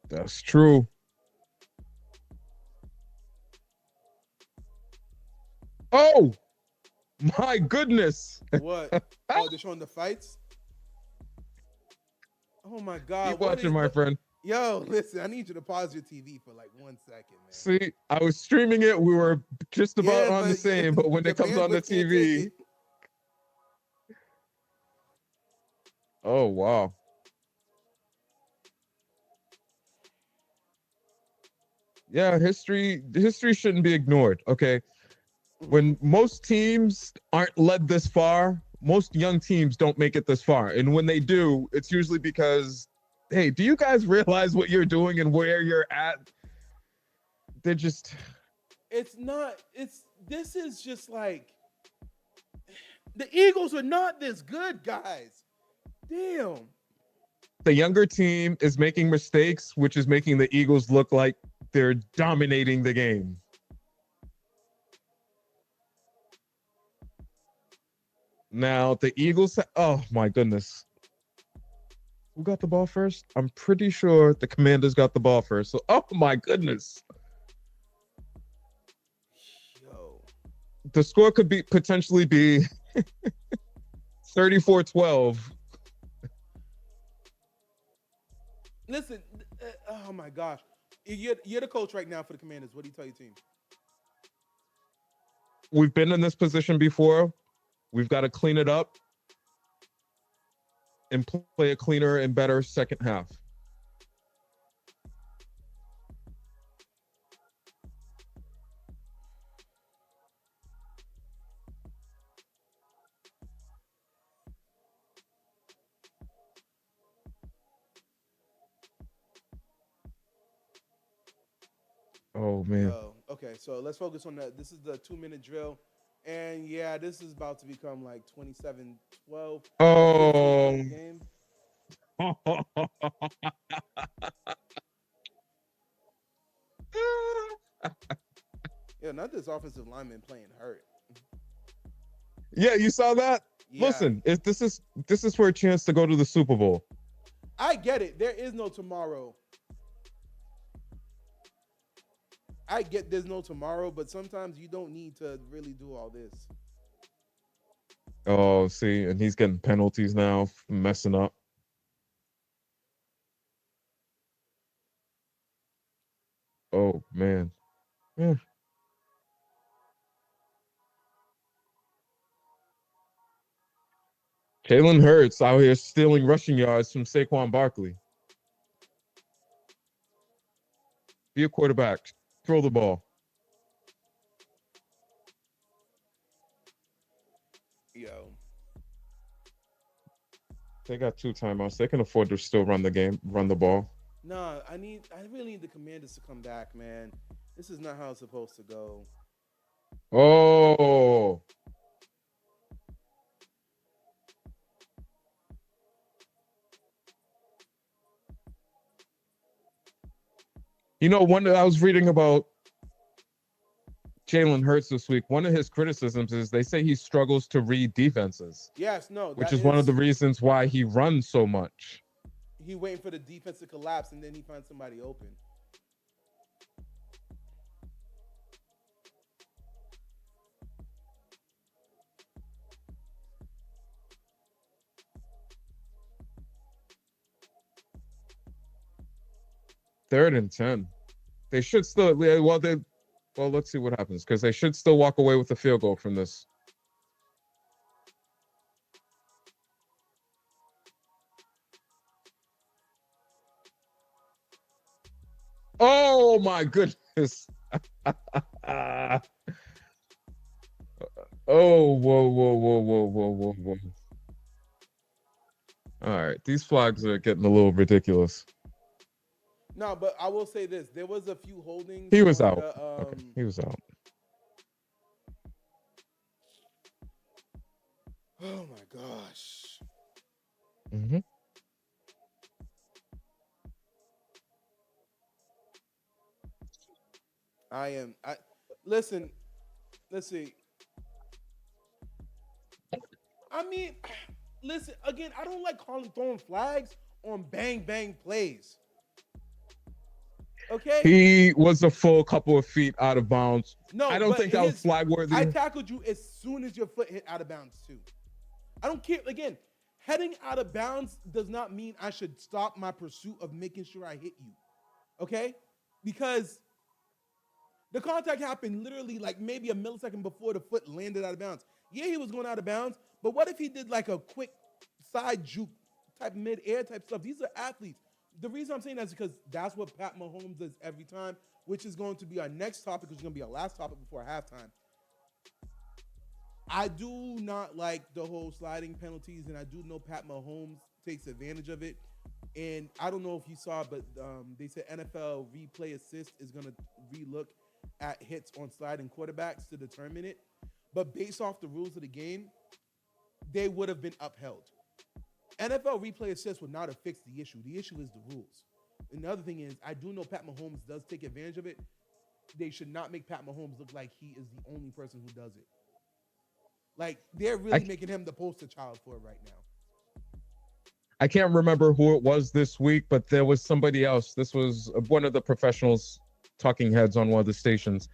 That's true. Oh, my goodness. What? Oh, they're showing the fights? Oh, my God. Keep watching, my friend. Yo, listen, I need you to pause your TV for like 1 second, man. See, I was streaming it. We were just about on the same, but when it comes on the TV. Oh, wow. Yeah, history shouldn't be ignored, okay? When most teams aren't led this far, most young teams don't make it this far. And when they do, it's usually because, hey, do you guys realize what you're doing and where you're at? They're just... This is just like, the Eagles are not this good, guys. Damn. The younger team is making mistakes, which is making the Eagles look like they're dominating the game. Now, the Eagles, oh my goodness. Who got the ball first? I'm pretty sure the Commanders got the ball first. So, oh my goodness. Yo. The score could be potentially be 34-12. Listen, oh my gosh. You're the coach right now for the Commanders. What do you tell your team? We've been in this position before. We've got to clean it up and play a cleaner and better second half. Oh man. Yo, okay, so let's focus on that. This is the 2 minute drill. And yeah, this is about to become like 27-12, a 15-point Oh. game. Yeah, not this offensive lineman playing hurt. Yeah, you saw that? Yeah, Listen, this is for a chance to go to the Super Bowl. I get it. There is no tomorrow. I get there's no tomorrow, but sometimes you don't need to really do all this. Oh, see, and he's getting penalties now for messing up. Oh man. Yeah. Jalen Hurts out here stealing rushing yards from Saquon Barkley. Be a quarterback. Throw the ball. Yo, They got two timeouts. They can afford to still run the game, run the ball. nah, I really need the Commanders to come back, man. This is not how it's supposed to go. Oh, one that I was reading about Jalen Hurts this week. One of his criticisms is they say he struggles to read defenses, Yes, no, which that is one of the is reasons why he runs so much. he waiting for the defense to collapse and then he finds somebody open. Third and 10. They should still, well, let's see what happens because they should still walk away with a field goal from this. Oh my goodness. Oh, whoa, whoa, whoa, whoa, whoa, whoa, whoa. All right, these flags are getting a little ridiculous. No, but I will say this: there was a few holdings He was on out. the. Okay, he was out. Oh my gosh! Mm-hmm. I am. I listen. Let's see. I mean, listen again. I don't like calling throwing flags on bang bang plays. Okay. He was a full couple of feet out of bounds. I No, don't but think that was flag I worthy. tackled you as soon as your foot hit out of bounds too. I don't care. Again, heading out of bounds does not mean I should stop my pursuit of making sure I hit you. Okay? Because the contact happened literally like maybe a millisecond before the foot landed out of bounds. Yeah, he was going out of bounds, but what if he did like a quick side juke type mid-air type stuff? These are athletes. The reason I'm saying that is because that's what Pat Mahomes does every time, which is going to be our next topic, which is going to be our last topic before halftime. I do not like the whole sliding penalties, and I do know Pat Mahomes takes advantage of it. And I don't know if you saw, but they said NFL replay assist is going to relook at hits on sliding quarterbacks to determine it. But based off the rules of the game, they would have been upheld. NFL replay assist would not have fixed the issue. The issue is the rules. And the other thing is, I do know Pat Mahomes does take advantage of it. They should not make Pat Mahomes look like he is the only person who does it. Like, they're really I making him the poster child for it right now. I can't remember who it was this week, but there was somebody else. This was one of the professionals talking heads on one of the stations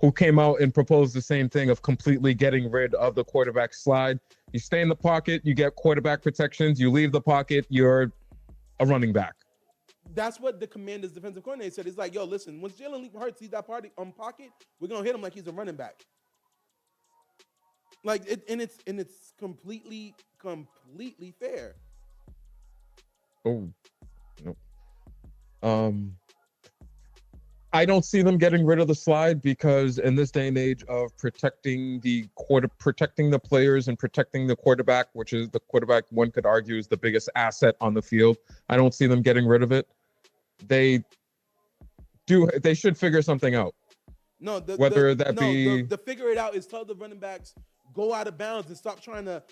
who came out and proposed the same thing of completely getting rid of the quarterback slide. You stay in the pocket, you get quarterback protections, you leave the pocket, you're a running back. That's what the Commanders' defensive coordinator said. He's like, yo, listen, once Jalen Hurts sees that party on pocket, we're gonna hit him like he's a running back. Like it's completely fair. Oh no. I don't see them getting rid of the slide because in this day and age of protecting the players and protecting the quarterback, which is the quarterback, one could argue is the biggest asset on the field. I don't see them getting rid of it. They should figure something out. No, the figure it out is tell the running backs go out of bounds and stop trying to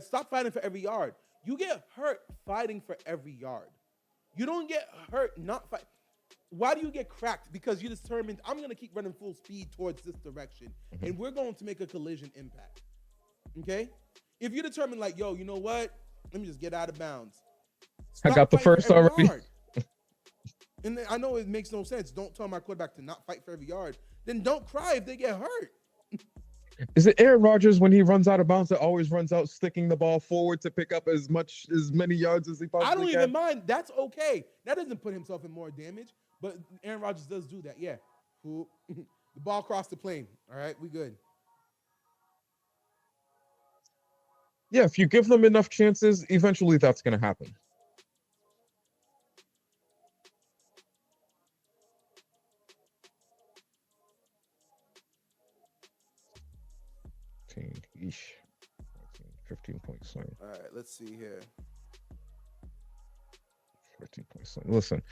stop fighting for every yard. You get hurt fighting for every yard. You don't get hurt not fight. Why do you get cracked? Because you determined I'm going to keep running full speed towards this direction, and we're going to make a collision impact. Okay? If you determine like, yo, you know what? Let me just get out of bounds. I got the first already. And I know it makes no sense. Don't tell my quarterback to not fight for every yard. Then don't cry if they get hurt. Is it Aaron Rodgers when he runs out of bounds that always runs out sticking the ball forward to pick up as many yards as he possibly can? I don't even mind. That's okay. That doesn't put himself in more damage. But Aaron Rodgers does do that. Yeah. Cool. The ball crossed the plane. All right. We good. Yeah. If you give them enough chances, eventually that's going to happen. Eesh. 15 points. All right. Let's see here. 15 points. Listen,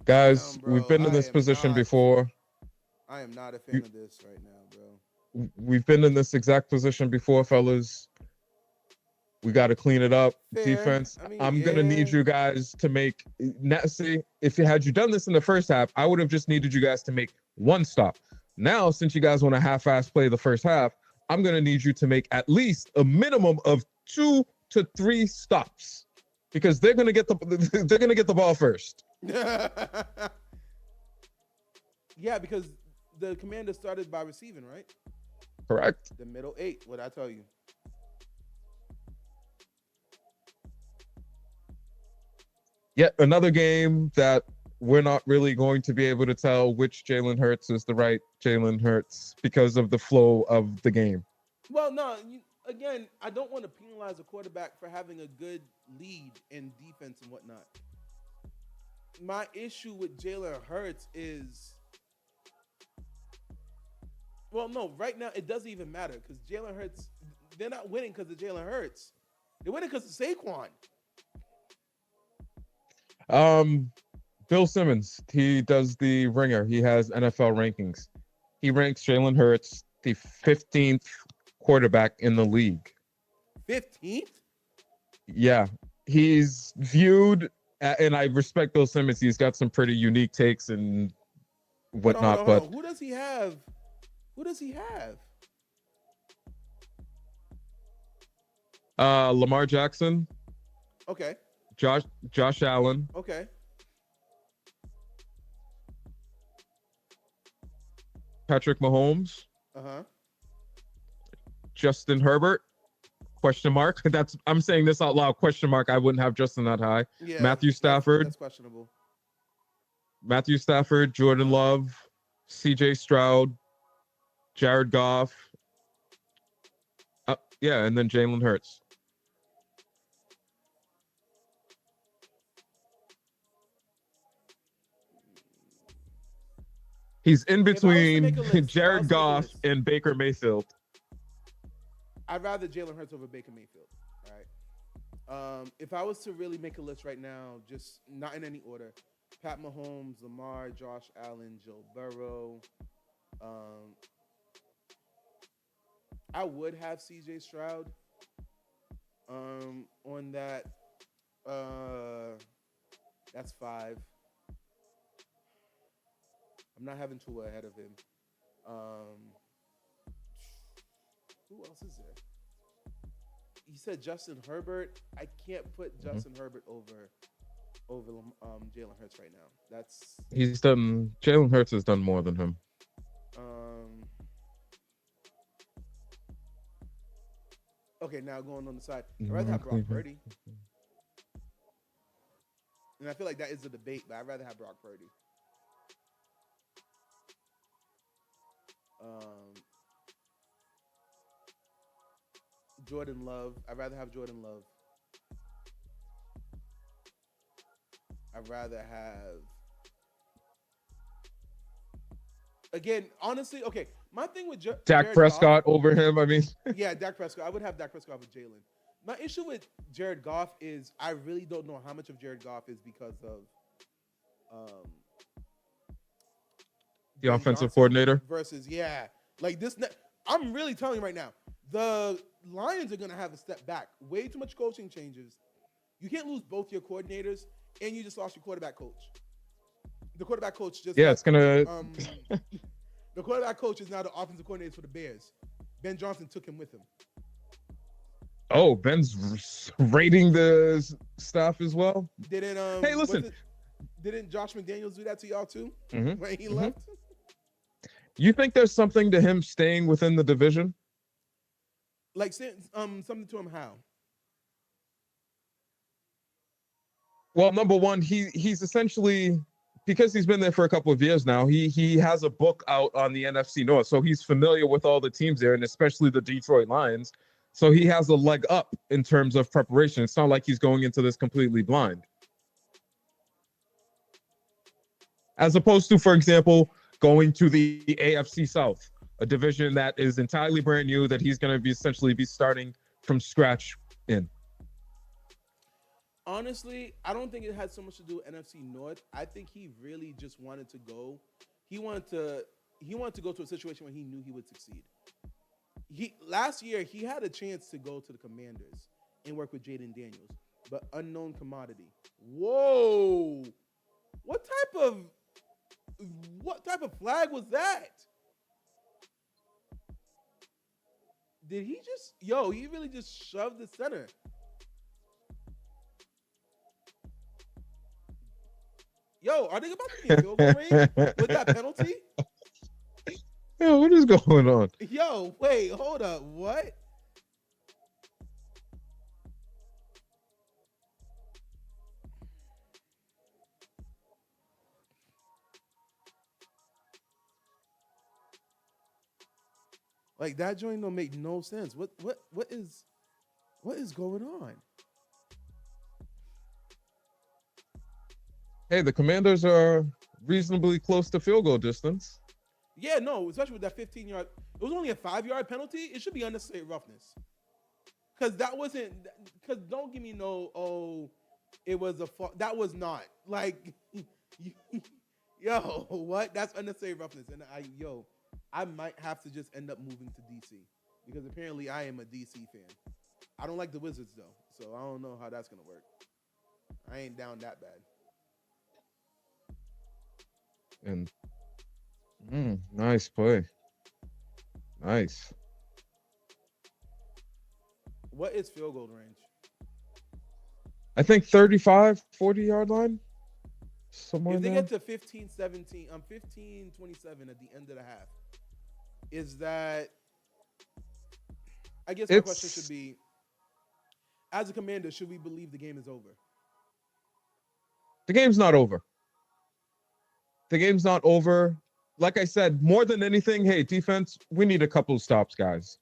guys, we've been in this position before. I am not a fan of this right now, bro. We've been in this exact position before, fellas. We got to clean it up. Fair. Defense. I'm going to need you guys to make. See, if you had done this in the first half, I would have just needed you guys to make one stop. Now, since you guys want to half-ass play the first half, I'm going to need you to make at least a minimum of 2 to 3 stops because they're going to get the ball first. Yeah, because the Commander started by receiving, right? Correct. The middle 8, what'd I tell you? Yet another game that we're not really going to be able to tell which Jalen Hurts is the right Jalen Hurts because of the flow of the game. Well, no, again, I don't want to penalize a quarterback for having a good lead in defense and whatnot. My issue with Jalen Hurts is, well, no, right now it doesn't even matter because Jalen Hurts, they're not winning because of Jalen Hurts. They're winning because of Saquon. Bill Simmons, he does the ringer. He has NFL rankings. He ranks Jalen Hurts the 15th quarterback in the league. 15th? Yeah. He's viewed, and I respect Bill Simmons. He's got some pretty unique takes and whatnot. Hold on. Who does he have? Lamar Jackson. Okay. Josh Allen. Okay. Patrick Mahomes. Uh-huh. Justin Herbert. Question mark. I'm saying this out loud. Question mark. I wouldn't have Justin that high. Yeah, Matthew Stafford. That's questionable. Matthew Stafford, Jordan Love, CJ Stroud, Jared Goff. Yeah, and then Jalen Hurts. He's in between Jared Goff and Baker Mayfield. I'd rather Jalen Hurts over Baker Mayfield. All right. If I was to really make a list right now, just not in any order, Pat Mahomes, Lamar, Josh Allen, Joe Burrow. I would have CJ Stroud on that. That's 5. I'm not having Tua ahead of him. Who else is there? he said Justin Herbert. I can't put Mhm. Justin Herbert over Jalen Hurts right now. That's He's done. Jalen Hurts has done more than him. um okay. Now going on the side, I'd rather have Brock Cleveland. Purdy, and I feel like that is a debate, but I'd rather have Brock Purdy. Um, Jordan Love. I'd rather have Jordan Love. I'd rather have again. Honestly, okay. My thing with Dak Jared Goff. Prescott over him. I mean, Yeah, Dak Prescott. I would have Dak Prescott with Jalen. My issue with Jared Goff is I really don't know how much of Jared Goff is because of um, the Ben offensive Johnson coordinator. versus like this. I'm really telling you right now, the Lions are gonna have a step back. Way too much coaching changes. You can't lose both your coordinators, and you just lost your quarterback coach. The quarterback coach just Yeah, got, it's gonna. the quarterback coach is now the offensive coordinator for the Bears. Ben Johnson took him with him. Oh, Ben's rating the staff as well. Didn't Hey, listen. Didn't Josh McDaniels do that to y'all too Mhm, when he mhm. left? You think there's something to him staying within the division? Like something to him how? Well, number one, he's essentially, because he's been there for a couple of years now. He has a book out on the NFC North, so he's familiar with all the teams there, and especially the Detroit Lions. So he has a leg up in terms of preparation. It's not like he's going into this completely blind. As opposed to, for example, going to the AFC South, a division that is entirely brand new that he's going to be essentially be starting from scratch in. Honestly, I don't think it had so much to do with NFC North. I think he really just wanted to go. He wanted to go to a situation where he knew he would succeed. He last year he had a chance to go to the Commanders and work with Jaden Daniels, but unknown commodity. Whoa! What type of flag was that? Did he just he really just shoved the center. Yo, are they about to be in field goal range with that penalty? Yeah, what is going on? Yo, wait, hold up. What? Like that joint don't make no sense. What is going on? Hey, the Commanders are reasonably close to field goal distance. Yeah, no, especially with that 15-yard. It was only a 5-yard penalty. It should be unnecessary roughness. Cause that wasn't. Cause don't give me no. It was that was not like. Yo, what? That's unnecessary roughness, and I might have to just end up moving to DC because apparently I am a DC fan. I don't like the Wizards though, so I don't know how that's gonna work. I ain't down that bad. And nice play. Nice. What is field goal range? I think 35, 40-yard line. Somewhere If they there. get to 15, 17, 15, 27 at the end of the half, is that? I guess my question should be: as a commander, should we believe the game is over? The game's not over. The game's not over. Like I said, more than anything, hey, defense, we need a couple of stops, guys.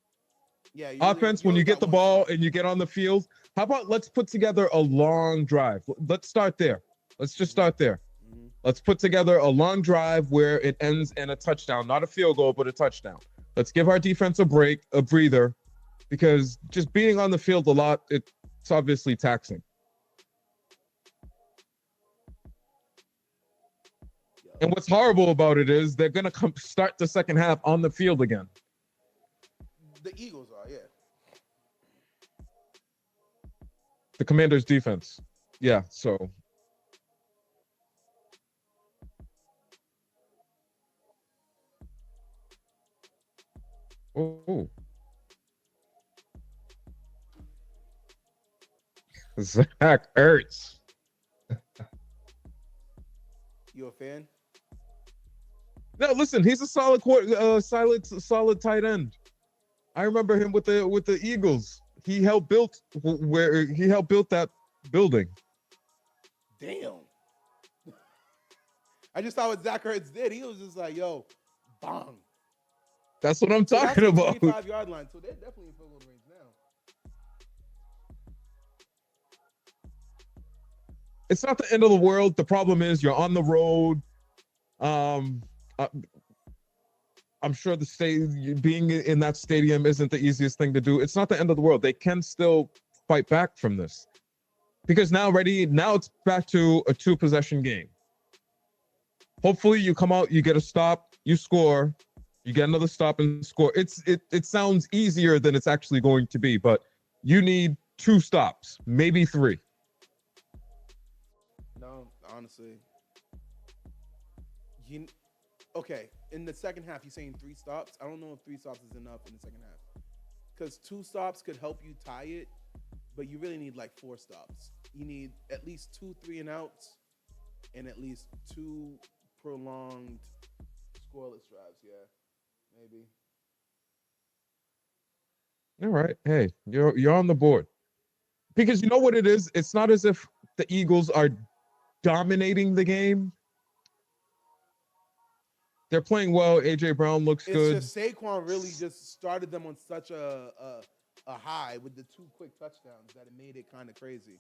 Yeah. Offense, when you get the ball and you get on the field, how about let's put together a long drive? Let's start there. Let's just start there. Mm-hmm. Let's put together a long drive where it ends in a touchdown, not a field goal, but a touchdown. Let's give our defense a break, a breather, because just being on the field a lot, it's obviously taxing. And what's horrible about it is they're going to start the second half on the field again. The Eagles are, yeah. The Commanders' defense. Yeah, so. Oh. Zach Ertz. You a fan? No, listen, he's a solid solid tight end. I remember him with the Eagles. He helped build that building. Damn. I just saw what Zach Ertz did. He was just like, yo, bong. That's what I'm So talking that's about. 25-yard line. So they're definitely in field goal range now. It's not the end of the world. The problem is you're on the road. I'm sure being in that stadium isn't the easiest thing to do. It's not the end of the world. They can still fight back from this because now it's back to a 2-possession game. Hopefully you come out, you get a stop, you score, you get another stop and score. It sounds easier than it's actually going to be, but you need 2 stops, maybe 3. No, honestly. Okay, in the second half, you're saying 3 stops. I don't know if 3 stops is enough in the second half. Because 2 stops could help you tie it, but you really need like 4 stops. You need at least 2 3-and-outs and at least 2 prolonged scoreless drives. Yeah, maybe. All right. Hey, you're on the board. Because you know what it is? It's not as if the Eagles are dominating the game. They're playing well. AJ Brown looks good. It's just Saquon really just started them on such a high with the 2 quick touchdowns that it made it kind of crazy.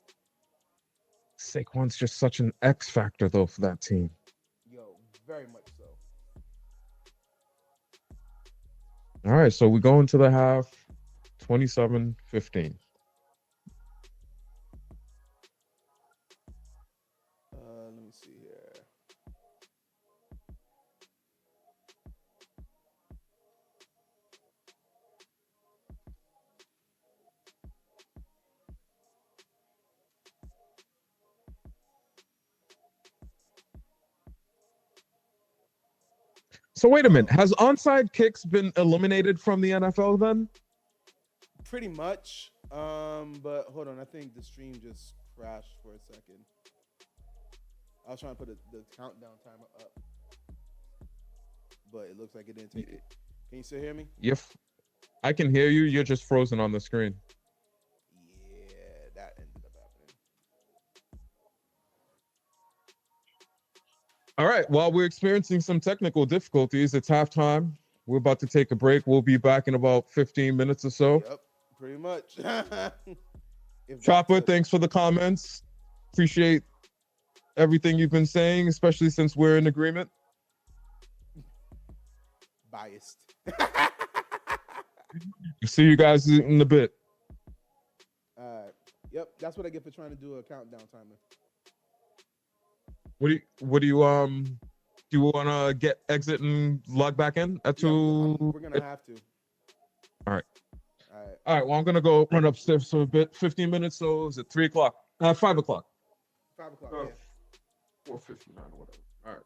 Saquon's just such an X factor though for that team. Yo, very much so. All right, so we go into the half 27-15. Let me see here. So wait a minute. Has onside kicks been eliminated from the NFL then? Pretty much. But hold on. I think the stream just crashed for a second. I was trying to put the countdown timer up, but it looks like it didn't take it. Can you still hear me? Yep. I can hear you. You're just frozen on the screen. Yeah, that ended up happening. All right. While we're experiencing some technical difficulties, it's halftime. We're about to take a break. We'll be back in about 15 minutes or so. Yep, pretty much. Chopper, thanks for the comments. Appreciate everything you've been saying, especially since we're in agreement. Biased. See you guys in a bit. All right. Yep, that's what I get for trying to do a countdown timer. Do you want to get exit and log back in at 2? We're gonna have to. All right. Well, I'm gonna go run upstairs for a bit. 15 minutes. So is it 3 o'clock? 5 o'clock. 5 o'clock. Yeah. 4:59 or whatever. All right.